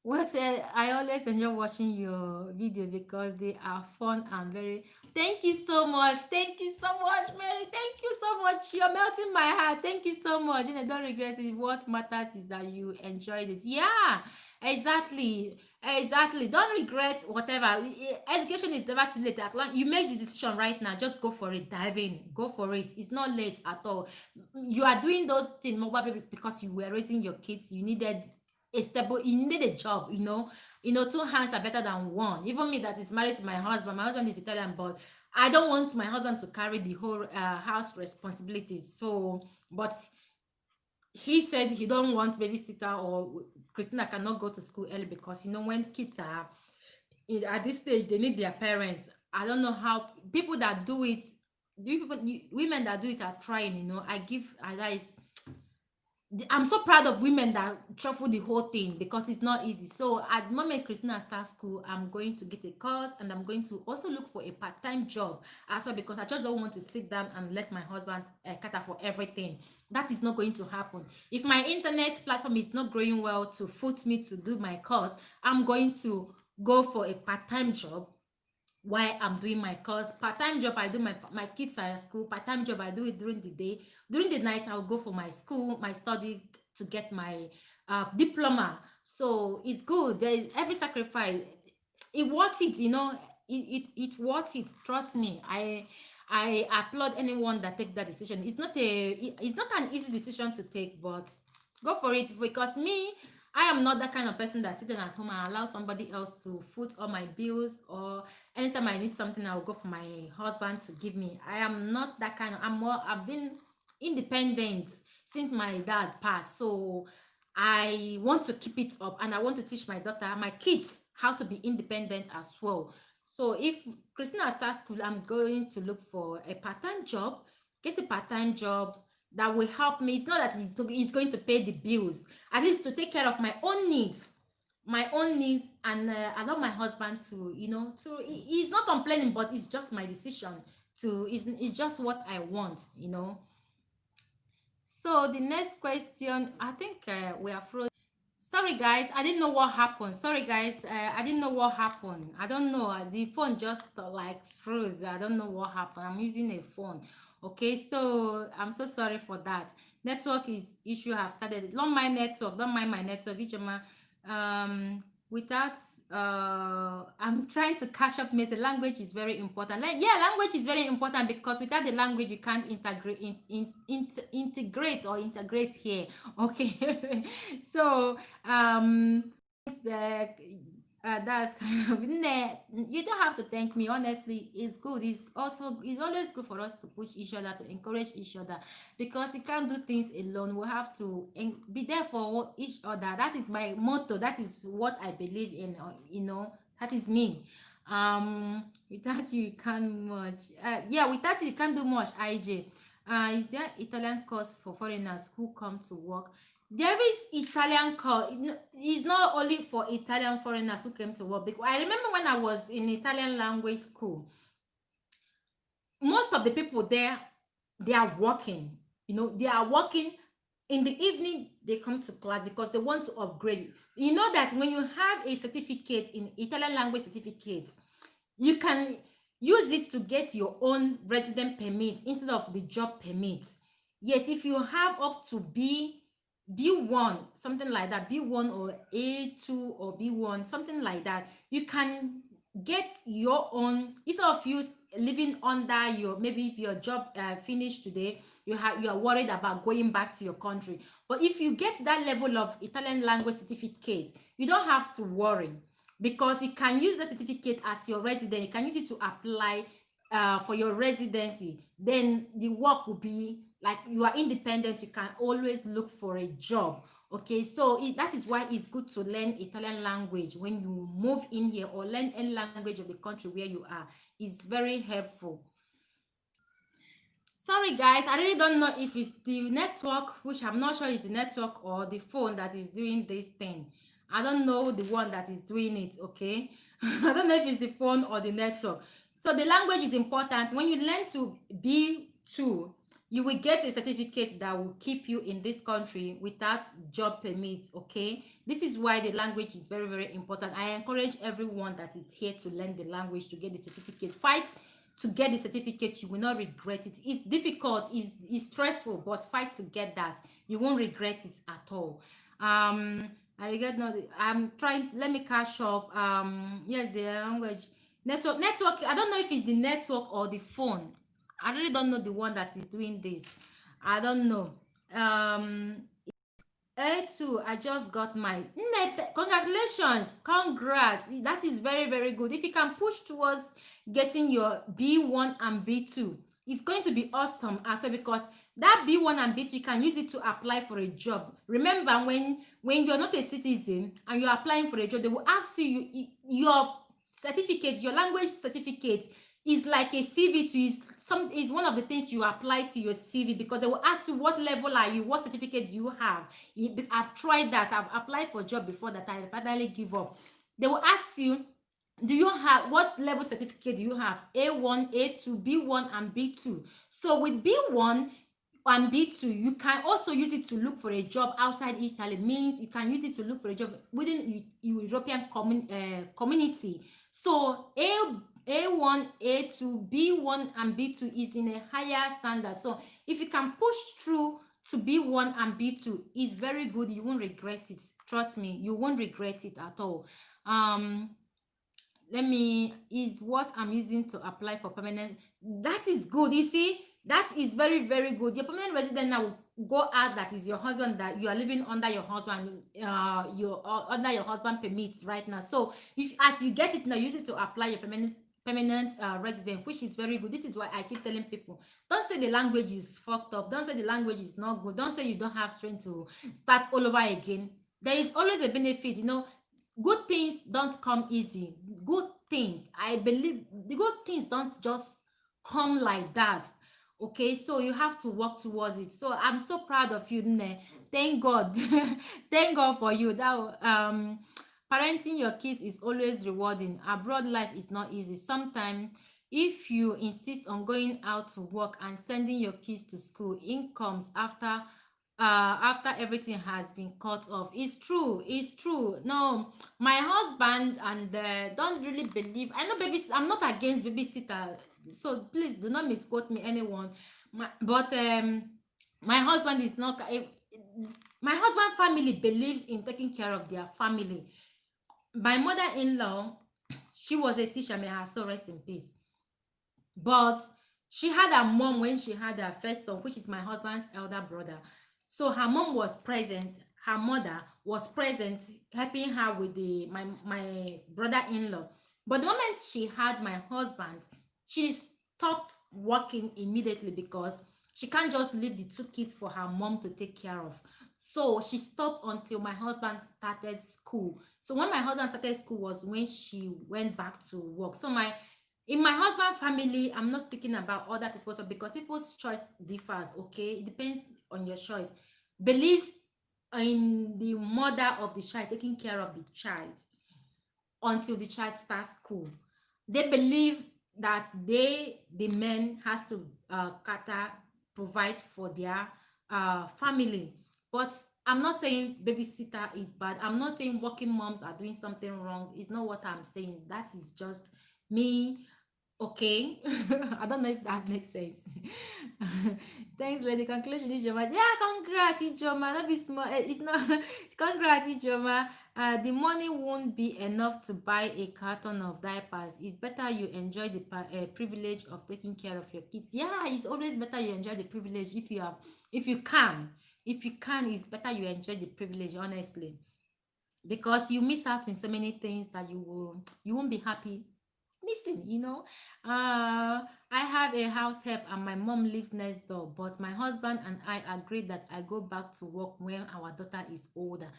I always enjoy watching your video because they are fun and very. Thank you so much. Thank you so much, Mary. Thank you so much. You're melting my heart. Thank you so much. And I don't regret it. What matters is that you enjoyed it. Yeah, exactly. Exactly. Don't regret whatever. Education is never too late. As long you make the decision right now, just go for it. Dive in. Go for it. It's not late at all. You are doing those things probably because you were raising your kids. You needed a stable. You needed a job. Two hands are better than one. Even me that is married to my husband. My husband is Italian, but I don't want my husband to carry the whole house responsibilities. So, but he said he don't want babysitter, or Christina cannot go to school early because when kids are at this stage they need their parents. I don't know how people that do it, women that do it are trying. I give advice. I'm so proud of women that shuffle the whole thing because it's not easy. So at the moment Christina starts school, I'm going to get a course, and I'm going to also look for a part-time job as well, because I just don't want to sit down and let my husband cater for everything. That is not going to happen. If my internet platform is not growing well to foot me to do my course, I'm going to go for a part-time job while I'm doing my course. Part-time job, I do my kids are at school. Part-time job, I do it during the day. During the night, I'll go for my school, my study to get my diploma. So it's good. There is every sacrifice. It worth it, it worth it. Trust me. I applaud anyone that take that decision. It's not an easy decision to take, but go for it, because me, I am not that kind of person that's sitting at home and allow somebody else to foot all my bills, or anytime I need something, I'll go for my husband to give me. I am not that kind of. I've been independent since my dad passed. So I want to keep it up, and I want to teach my daughter, my kids, how to be independent as well. So if Christina starts school, I'm going to look for a part-time job, get a part-time job that will help me. It's not that it's going to pay the bills, at least to take care of my own needs, and allow my husband to, he's not complaining, but it's just my decision to, it's just what I want. So the next question, I think we are frozen. Sorry guys, I didn't know what happened. Sorry guys, I didn't know what happened. I don't know. The phone just like froze. I don't know what happened. I'm using a phone. Okay, so I'm so sorry for that. Network is issue have started. Don't mind network. Don't mind my network. Ijoma. Without I'm trying to catch up. Message language is very important. Yeah, language is very important, because without the language you can't integrate or integrate here. Okay. So the that's kind of you don't have to thank me. Honestly, it's good. It's always good for us to push each other, to encourage each other, because you can't do things alone. We have to be there for each other. That is my motto. That is what I believe in. That is me. Without you can't much. Yeah, without you can't do much. IJ, is there Italian course for foreigners who come to work? There is Italian call. It's not only for Italian foreigners who came to work. Because I remember when I was in Italian language school, most of the people there, they are working. They are working in the evening. They come to class because they want to upgrade. You know that when you have a certificate in Italian language certificate, you can use it to get your own resident permit instead of the job permit. Yes, if you have up to B1, something like that, B1 or A2 or B1, something like that, you can get your own, instead of you living under your, maybe if your job finished today, you are worried about going back to your country. But if you get that level of Italian language certificate, you don't have to worry, because you can use the certificate as your resident. You can use it to apply for your residency. Then the work will be like you are independent. You can always look for a job. Okay, so that is why it's good to learn Italian language when you move in here, or learn any language of the country where you are. It's very helpful. Sorry guys, I really don't know if it's the network, which I'm not sure is the network or the phone that is doing this thing. I don't know the one that is doing it. Okay. I don't know if it's the phone or the network. So the language is important. When you learn to B2, you will get a certificate that will keep you in this country without job permits. Okay, this is why the language is very, very important. I encourage everyone that is here to learn the language, to get the certificate. Fight to get the certificate. You will not regret it. It's difficult, it's stressful, but fight to get that. You won't regret it at all. I regret not. I'm trying to let me catch up. Yes, the language network. I don't know if it's the network or the phone. I really don't know the one that is doing this. I don't know. Um, A2, I just got my net. Congratulations, congrats. That is very, very good. If you can push towards getting your B1 and B2, it's going to be awesome as well, because that B1 and B2, you can use it to apply for a job. Remember, when you're not a citizen and you're applying for a job, they will ask your certificate, your language certificate is like a CV to is one of the things you apply to your CV, because they will ask you what level are you, what certificate do you have. I've tried that. I've applied for a job before that I finally give up. They will ask you, do you have what level certificate do you have? A1, A2, B1 and B2. So with B1 and B2, you can also use it to look for a job outside Italy. Means you can use it to look for a job within European community. So A1, A2, B1 and B2 is in a higher standard. So if you can push through to B1 and B2, it's very good. You won't regret it. Trust me, you won't regret it at all. um let me is what I'm using to apply for permanent. That is good. You see, that is very, very good. Your permanent resident now will go out, that is your husband, that you are living under your husband, your under your husband permits right now. So if as you get it now, use it to apply your permanent resident, which is very good. This is why I keep telling people, don't say the language is fucked up, don't say the language is not good, don't say you don't have strength to start all over again. There is always a benefit, good things don't come easy. Good things, I believe the good things don't just come like that. Okay, so you have to work towards it. So I'm so proud of you, Nne. Thank God. Thank God for you. That parenting your kids is always rewarding. Abroad life is not easy. Sometimes if you insist on going out to work and sending your kids to school, incomes after everything has been cut off. It's true. No, my husband and don't really believe. I know baby, I'm not against babysitter, so please do not misquote me, anyone. But my husband is not my husband family believes in taking care of their family. My mother-in-law, she was a teacher, may her soul rest in peace. But she had her mom when she had her first son, which is my husband's elder brother. So her mom was present, her mother was present, helping her with my brother-in-law. But the moment she had my husband, she stopped working immediately, because she can't just leave the two kids for her mom to take care of. So she stopped until my husband started school. So when my husband started school was when she went back to work. So in my husband family, I'm not speaking about other people's, because people's choice differs. Okay, it depends on your choice. Believes in the mother of the child taking care of the child until the child starts school. They believe that the men has to cater, provide for their family. But I'm not saying babysitter is bad. I'm not saying working moms are doing something wrong. It's not what I'm saying. That is just me. Okay. I don't know if that makes sense. Thanks, lady. Conclusion, Ijoma. Yeah, congrats, Ijoma. Not be small. It's not. Congrats, Ijoma. The money won't be enough to buy a carton of diapers. It's better you enjoy the privilege of taking care of your kids. Yeah, it's always better you enjoy the privilege if you can. If you can, it's better you enjoy the privilege, honestly, because you miss out in so many things that you won't be happy missing. I have a house help and my mom lives next door, but my husband and I agreed that I go back to work when our daughter is older.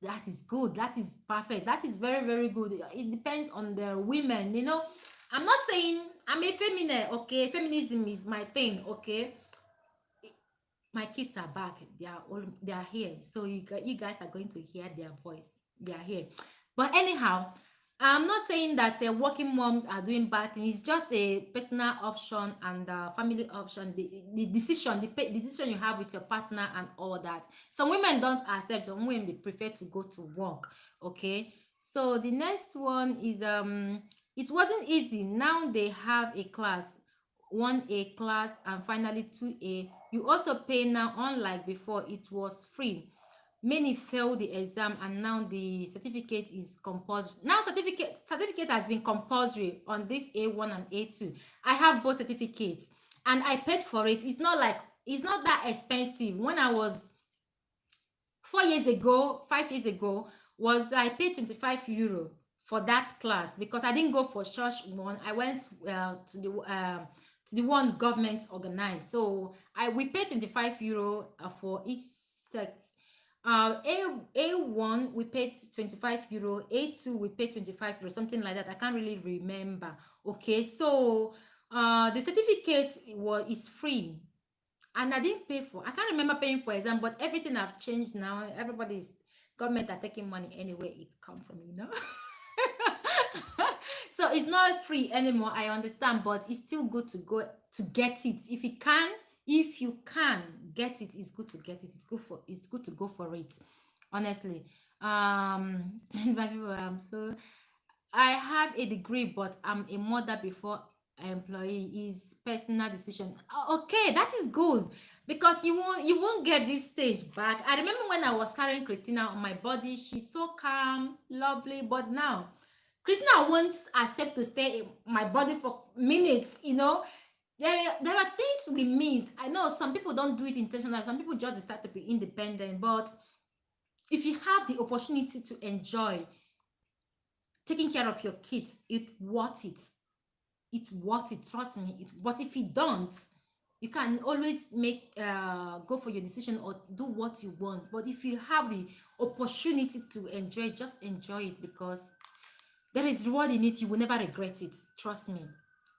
That is good. That is perfect. That is very, very good. It depends on the women. I'm not saying I'm a feminine. Okay, feminism is my thing. Okay, my kids are back. They are here. So you guys are going to hear their voice. They are here. But anyhow, I'm not saying that working moms are doing bad things. It's just a personal option and family option. The decision, the decision you have with your partner and all that. Some women don't accept. Some women, they prefer to go to work. Okay. So the next one is it wasn't easy. Now they have a class, 1A class and finally 2A. You also pay now, unlike before it was free. Many failed the exam and now the certificate is compulsory. Now certificate has been compulsory on this A1 and A2. I have both certificates and I paid for it. It's not like it's not that expensive. When I was 4 years ago, 5 years ago, was I paid 25 euro for that class because I didn't go for church one. I went to the one government organized. So I we paid 25 euro for each set. A1 we paid 25 euro, A2 we paid 25 euro, something like that. I can't really remember. Okay, so the certificate was is free and I didn't pay for. I can't remember paying for exam, but everything have changed now. Everybody's government are taking money anywhere it come from, you know. So it's not free anymore. I understand, but it's still good to go to get it. If you can get it, it's good to get it. It's good to go for it. Honestly, my people, so I have a degree, but I'm a mother before employee is personal decision. Okay, that is good because you won't get this stage back. I remember when I was carrying Christina on my body, she's so calm, lovely, but now Christina won't accept to stay in my body for minutes, you know. There are things we miss. I know some people don't do it intentionally, some people just decide to be independent, but if you have the opportunity to enjoy taking care of your kids, it's worth it, trust me. But if you don't, you can always make go for your decision or do what you want. But if you have the opportunity to enjoy, just enjoy it because there is reward in it. You will never regret it, trust me.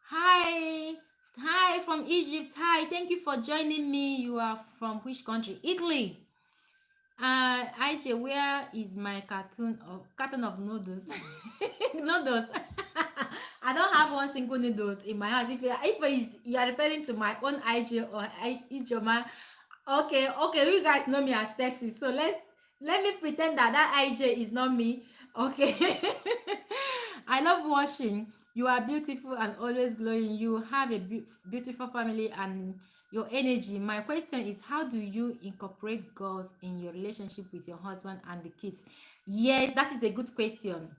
Hi, hi from Egypt. Hi, thank you for joining me. You are from which country? Italy. IJ, where is my carton of noodles? Noodles. I don't have one single noodles in my house. You are referring to my own IJ or Ijoma, okay, you guys know me as Tessie, so let me pretend that IJ is not me. Okay. I love washing. You are beautiful and always glowing. You have a beautiful family and your energy. My question is, how do you incorporate God in your relationship with your husband and the kids? Yes, that is a good question.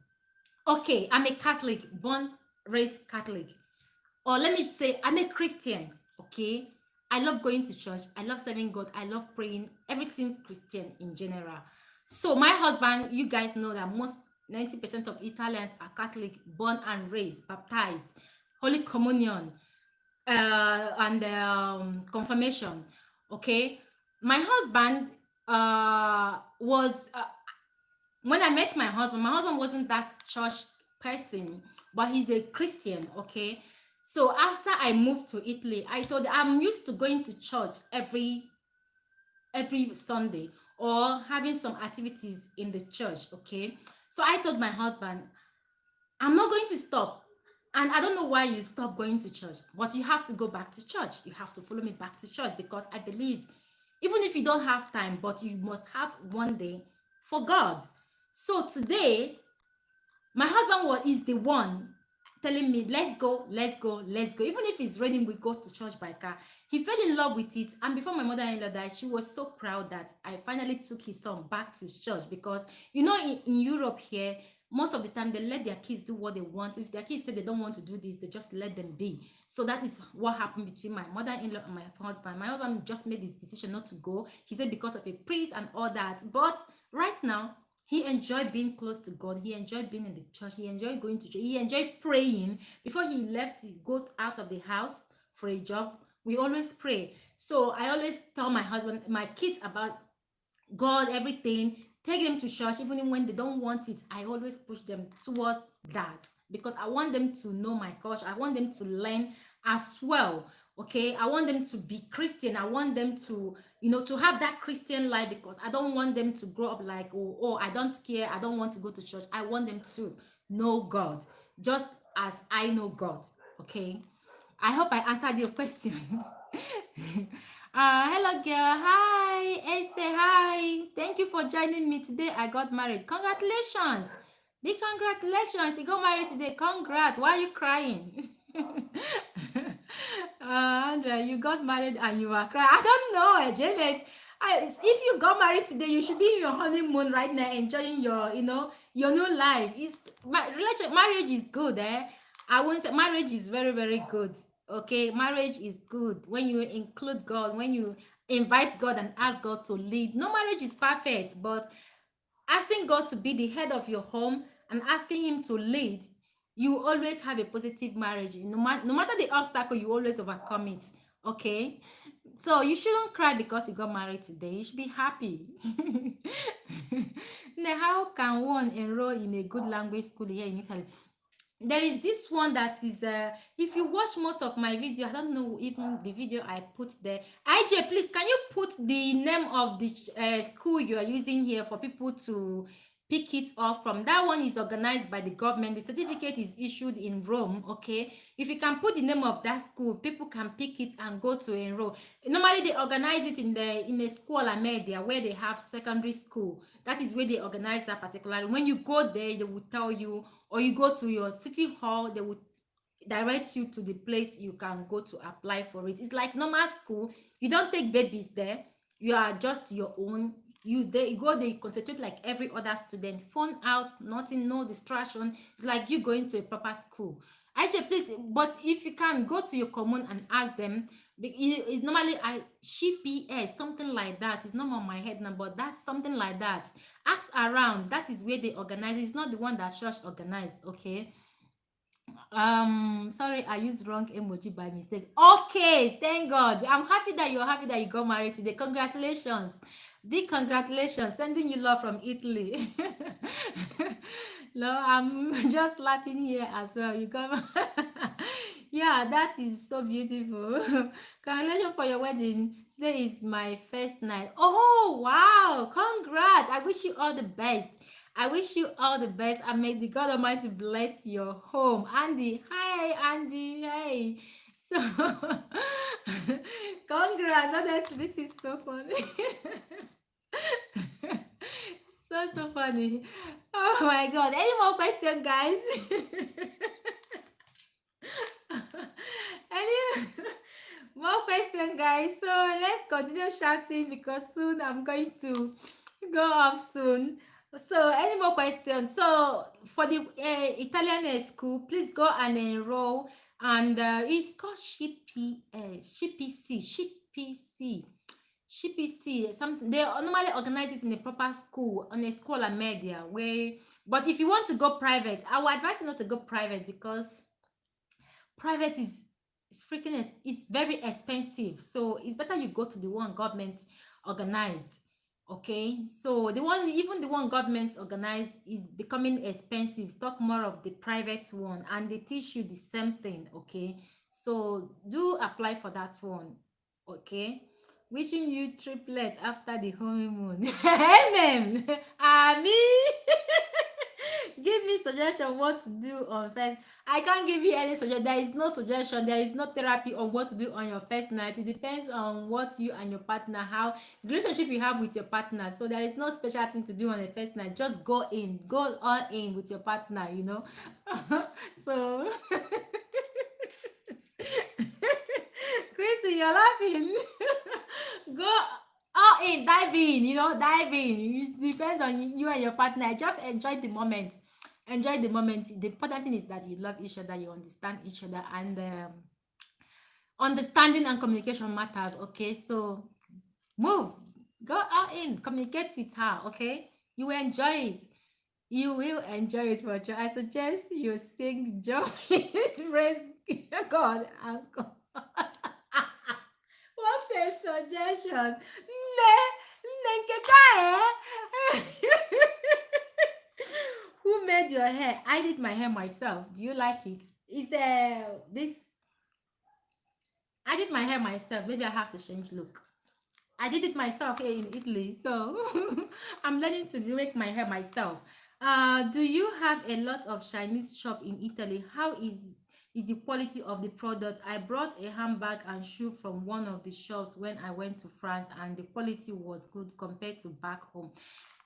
Okay, I'm a Catholic, born, raised Catholic. Or let me say, I'm a Christian. Okay, I love going to church. I love serving God. I love praying. Everything Christian in general. So my husband, you guys know that most 90% of Italians are Catholic, born and raised, baptized, Holy Communion, and confirmation. Okay, my husband was when I met my husband wasn't that church person, but he's a Christian. Okay, so after I moved to Italy, I told I'm used to going to church every Sunday or having some activities in the church. Okay, so I told my husband, I'm not going to stop. And I don't know why you stop going to church, but you have to go back to church. You have to follow me back to church because I believe, even if you don't have time, but you must have one day for God. So today, my husband is the one telling me, let's go, let's go, let's go. Even if it's raining, we go to church by car. He fell in love with it. And before my mother-in-law died, she was so proud that I finally took his son back to church because, you know, in Europe here, most of the time they let their kids do what they want. If their kids say they don't want to do this, they just let them be. So that is what happened between my mother-in-law and my husband. My husband just made his decision not to go. He said because of a priest and all that. But right now, he enjoyed being close to God. He enjoyed being in the church. He enjoyed going to church. He enjoyed praying. Before he left to go out of the house for a job, we always pray. So I always tell my husband, my kids about God, everything. Take them to church, even when they don't want it. I always push them towards that because I want them to know my culture. I want them to learn as well. Okay, I want them to be Christian. I want them to, to have that Christian life because I don't want them to grow up like, oh, I don't care. I don't want to go to church. I want them to know God just as I know God. Okay, I hope I answered your question. Hello girl, hi Ese, hi, thank you for joining me today. I got married. Congratulations, big congratulations, you got married today. Congrats. Why are you crying? Andrea, you got married and you are crying. I don't know, Janet. If you got married today, you should be in your honeymoon right now, enjoying your, your new life. Marriage is good, eh? I won't say marriage is very, very good. Okay, marriage is good when you include God, when you invite God and ask God to lead. No marriage is perfect, but asking God to be the head of your home and asking Him to lead, you always have a positive marriage. No matter the obstacle, you always overcome it. Okay, so you shouldn't cry because you got married today. You should be happy. Now, how can one enroll in a good language school here in Italy? There is this one that is if you watch most of my video, I don't know even the video I put there. IJ, please, can you put the name of the school you are using here for people to pick it off from? That one is organized by the government. The certificate is issued in Rome. Okay, if you can put the name of that school, people can pick it and go to enroll. Normally they organize it in a scuola media where they have secondary school. That is where they organize that particularly. When you go there, they will tell you, or you go to your city hall, they will direct you to the place you can go to apply for it. It's like normal school. You don't take babies there. You are just your own. You go there, you concentrate like every other student. Phone out, nothing, no distraction. It's like you going to a proper school. Actually, please, but if you can go to your commune and ask them, it's normally GPS, something like that. It's not on my head now, but that's something like that. Ask around. That is where they organize. It's not the one that church organized. Okay. Sorry, I used wrong emoji by mistake. Okay, thank God. I'm happy that you're happy that you got married today. Congratulations. Big congratulations. Sending you love from Italy. No, I'm just laughing here as well. You got yeah, that is so beautiful. Congratulations for your wedding. Today is my first night. Oh wow, congrats. I wish you all the best. I wish you all the best and may the God Almighty bless your home. Andy, hi, Andy, hey. So, congrats. Honestly, this is so funny. So funny. Oh my God. Any more questions, guys? Any more question, guys? So let's continue chatting because soon I'm going to go off soon. So any more questions? So for the Italian school, please go and enroll. And it's called SHIPC. Some they normally organize it in a proper school, on a school and media where. But if you want to go private, I would advise you not to go private because private is it's very expensive. So it's better you go to the one government organized. Okay, so the one government organized is becoming expensive. Talk more of the private one, and they teach you the same thing. Okay, so do apply for that one. Okay, wishing you triplet after the honeymoon. Amen. Amen. Give me suggestion what to do on first. I can't give you any suggestion. There is no suggestion. There is no therapy on what to do on your first night. It depends on what you and your partner, how the relationship you have with your partner. So there is no special thing to do on the first night. Just go all in with your partner. So Christy, you're laughing. Go all in, dive in, dive in. It depends on you and your partner. Just enjoy the moment. Enjoy the moment. The important thing is that you love each other, you understand each other, and understanding and communication matters. Okay, so move, go all in, communicate with her. Okay, you will enjoy it. You will enjoy it for sure. I suggest you sing joy, praise God and God. What a suggestion. Who made your hair? I did my hair myself. Do you like it? Is this? I did my hair myself. Maybe I have to change look. I did it myself here in Italy, so I'm learning to make my hair myself. Do you have a lot of Chinese shop in Italy? How is the quality of the product? I brought a handbag and shoe from one of the shops when I went to France, and the quality was good compared to back home.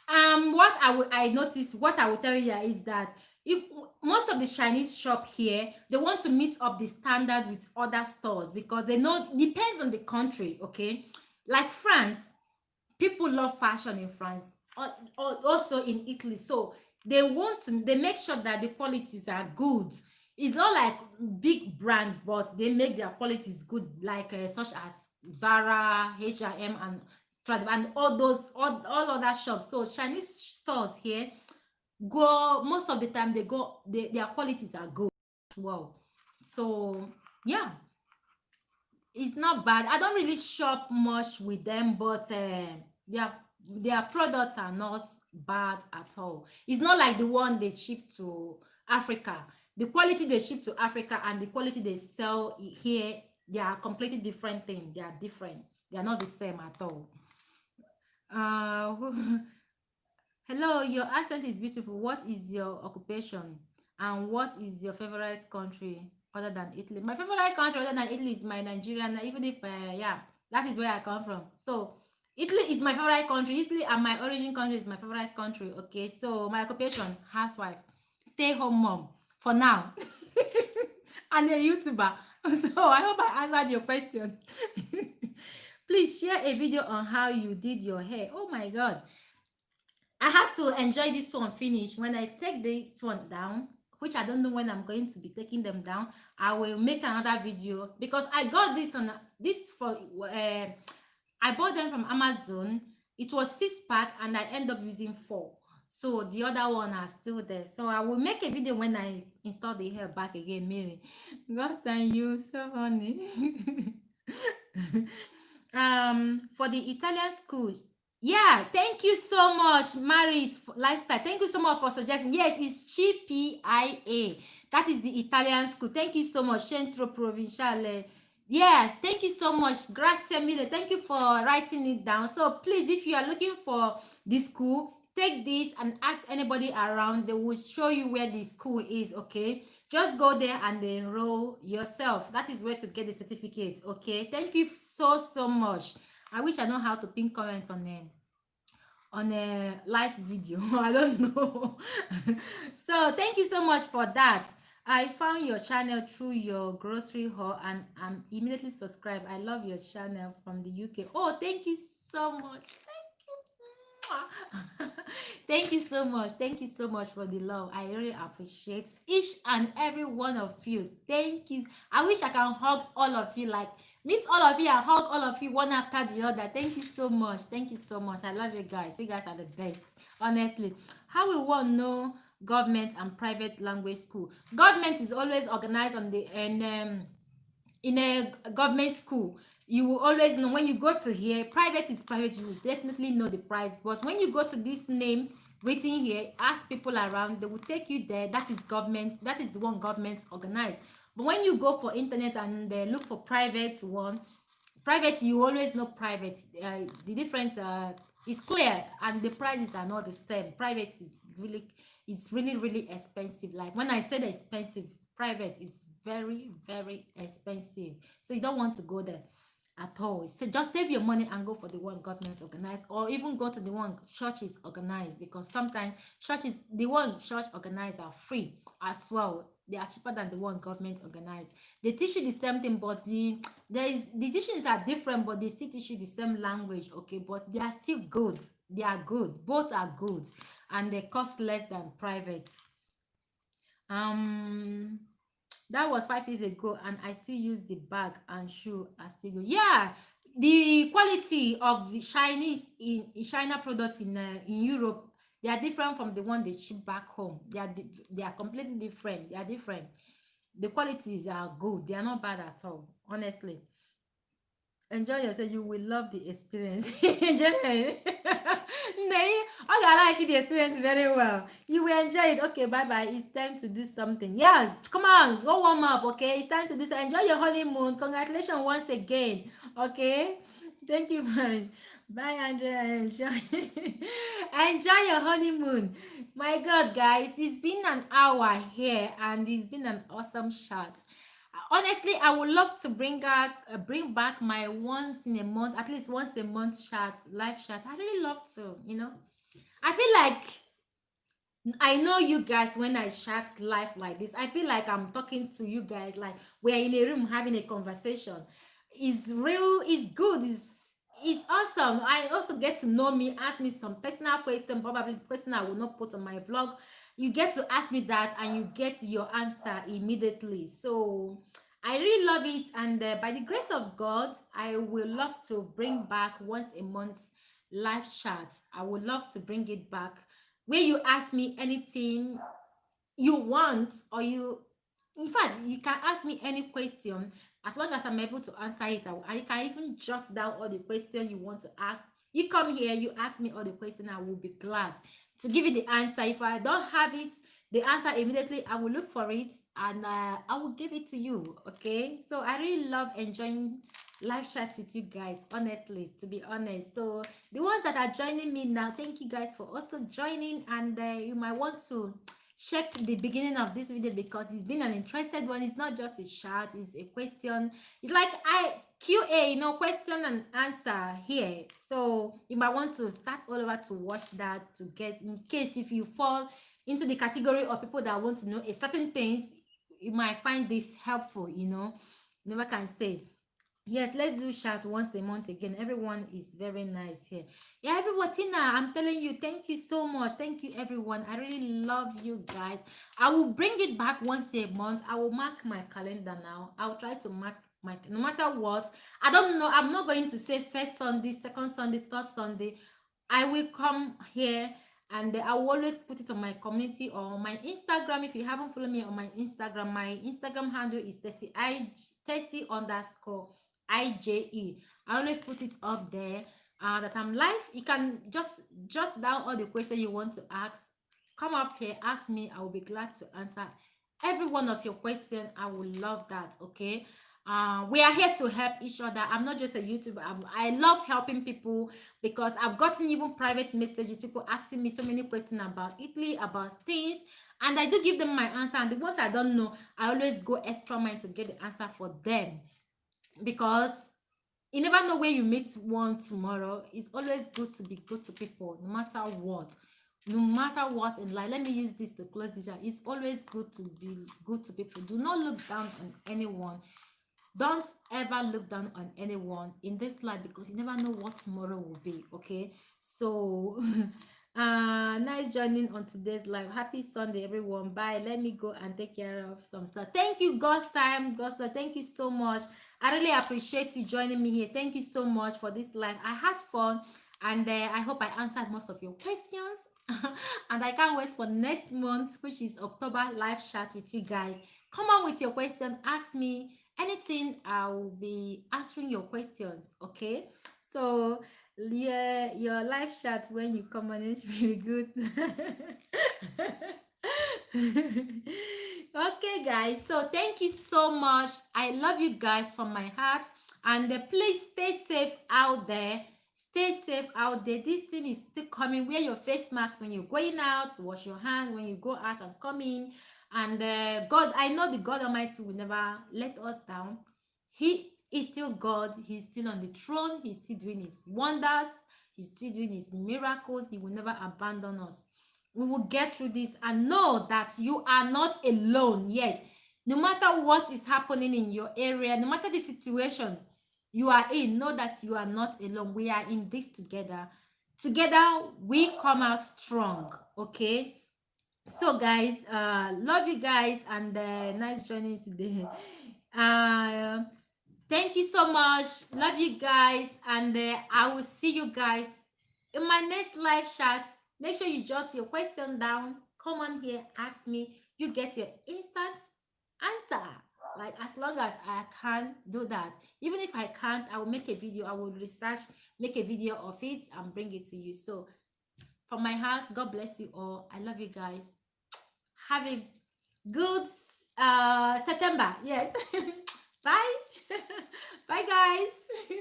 What I noticed, what I will tell you here is that if most of the Chinese shop here, they want to meet up the standard with other stores because they know it depends on the country. Okay, like France, people love fashion in France, also in Italy. So they make sure that the qualities are good. It's not like big brand, but they make their qualities good, like such as Zara, H&M, and Stradivarius, and all other shops. So Chinese stores here go most of the time. Their qualities are good. Wow. So yeah, it's not bad. I don't really shop much with them, but their products are not bad at all. It's not like the one they ship to Africa. The quality they ship to Africa and the quality they sell here, they are completely different things. They are different. They are not the same at all. Uh, Hello, your accent is beautiful. What is your occupation? And what is your favorite country other than Italy? My favorite country other than Italy is my Nigeria, even if, yeah, that is where I come from. So, Italy is my favorite country. Italy and my origin country is my favorite country. Okay, so my occupation, housewife, stay home mom for now, and a YouTuber. So, I hope I answered your question. Please share a video on how you did your hair. Oh my God. I had to enjoy this one finish. When I take this one down, which I don't know when I'm going to be taking them down, I will make another video because I got this on this for I bought them from Amazon. It was 6 pack and I end up using 4. So the other one are still there. So I will make a video when I install the hair back again, Mary. Ghost and you, so funny. For the Italian school, yeah, thank you so much, Mary's lifestyle. Thank you so much for suggesting. Yes, it's CPIA. That is the Italian school. Thank you so much, Centro Provinciale. Yes, thank you so much. Grazie mille. Thank you for writing it down. So please, if you are looking for the school, take this and ask anybody around. They will show you where the school is, okay? Just go there and enroll yourself. That is where to get the certificate, okay? Thank you so much. I wish I know how to pin comments on a live video. I don't know. So thank you so much for that. I found your channel through your grocery haul and I'm immediately subscribed. I love your channel from the UK. Oh, thank you so much. Thank you so much. Thank you so much for the love. I really appreciate each and every one of you. Thank you. I wish I can hug all of you, like meet all of you and hug all of you one after the other. Thank you so much. Thank you so much. I love you guys. You guys are the best. Honestly. How will one know government and private language school? Government is always organized on the and in a government school. You will always know. When you go to here, private is private, you will definitely know the price. But when you go to this name written here, ask people around, they will take you there. That is government. That is the one governments organize. But when you go for internet and look for private one, private, you always know private. The difference is clear and the prices are not the same. Private is really expensive. Like when I said expensive, private is very expensive. So you don't want to go there at all. So just save your money and go for the one government organized, or even go to the one churches organized, because sometimes the one church organized are free as well. They are cheaper than the one government organized. They teach you the same thing, but the teachings are different, but they still teach you the same language, okay? But they are still good. They are good. Both are good, and they cost less than private. That was 5 years ago and I still use the bag and shoe are still good. Yeah, the quality of the Chinese in China products in Europe, they are different from the one they ship back home. They are completely different. They are different. The qualities are good. They are not bad at all, honestly. Enjoy yourself. You will love the experience. Enjoy. Nay, okay, I like the experience very well. You will enjoy it. Okay, bye bye. It's time to do something. Yeah, come on, go warm up. Okay, it's time to do so. Enjoy your honeymoon. Congratulations once again. Okay, thank you very much. Bye, Andrea. Enjoy. Enjoy your honeymoon. My God, guys, it's been an hour here and it's been an awesome shot. Honestly, I would love to bring back my once in a month, at least once a month chat, live chat. I really love to, I feel like I know you guys when I chat live like this. I feel like I'm talking to you guys, like we're in a room having a conversation. It's real, it's good, it's awesome. I also get to know me, ask me some personal question, probably the question I will not put on my vlog. You get to ask me that and you get your answer immediately. So I really love it. And by the grace of God, I will love to bring back once a month live chat. I would love to bring it back where you ask me anything you want, or you, in fact, you can ask me any question. As long as I'm able to answer it, I can even jot down all the questions you want to ask. You come here, you ask me all the questions, I will be glad to give you the answer. If I don't have it, the answer immediately, I will look for it and I will give it to you. Okay, so I really love enjoying live chats with you guys, honestly, to be honest. So the ones that are joining me now, thank you guys for also joining. And you might want to check the beginning of this video because it's been an interested one. It's not just a chat, it's a question. It's like QA, question and answer here. So you might want to start all over to watch that, to get, in case if you fall into the category of people that want to know a certain things, you might find this helpful. Never can say. Yes, let's do chat once a month again. Everyone is very nice here. Yeah, everyone, Tina, I'm telling you, thank you so much. Thank you, everyone. I really love you guys. I will bring it back once a month. I will mark my calendar now. I'll try to mark my, no matter what. I don't know. I'm not going to say first Sunday, second Sunday, third Sunday. I will come here and I will always put it on my community or on my Instagram. If you haven't followed me on my Instagram handle is Tessie underscore IJE. I always put it up there that I'm live. You can just jot down all the questions you want to ask. Come up here, ask me. I will be glad to answer every one of your questions. I will love that. Okay. We are here to help each other. I'm not just a YouTuber. I love helping people because I've gotten even private messages, people asking me so many questions about Italy, about things, and I do give them my answer. And the ones I don't know, I always go extra mile to get the answer for them, because you never know where you meet one tomorrow. It's always good to be good to people, no matter what. No matter what in life. Let me use this to close this out. It's always good to be good to people. Do not look down on anyone. Don't ever look down on anyone in this life, because you never know what tomorrow will be. Okay, so nice joining on today's live. Happy Sunday, everyone. Bye. Let me go and take care of some stuff. Thank you, God's time. God's time. Thank you so much. I really appreciate you joining me here. Thank you so much for this live. I had fun, and I hope I answered most of your questions. And I can't wait for next month, which is October, live chat with you guys. Come on with your question. Ask me anything. I will be answering your questions. Okay, so yeah, your live chat when you come on it will be good. Okay, guys, so thank you so much. I love you guys from my heart, and please stay safe out there. Stay safe out there. This thing is still coming. Wear your face mask when you're going out. Wash your hands when you go out and come in. And God, I know the God Almighty will never let us down. He is still God. He's still on the throne. He's still doing his wonders. He's still doing his miracles. He will never abandon us. We will get through this, and know that you are not alone. Yes, no matter what is happening in your area, no matter the situation you are in, know that you are not alone. We are in this together. Together we come out strong. Okay, so guys, love you guys, and nice joining today. uh Thank you so much. Love you guys, and I will see you guys in my next live chat. Make sure you jot your question down. Come on here, ask me. You get your instant answer. Like, as long as I can do that. Even if I can't, I will make a video. I will research, make a video of it, and bring it to you. So from my heart, God bless you all. I love you guys. Have a good September. Yes. Bye. Bye, guys.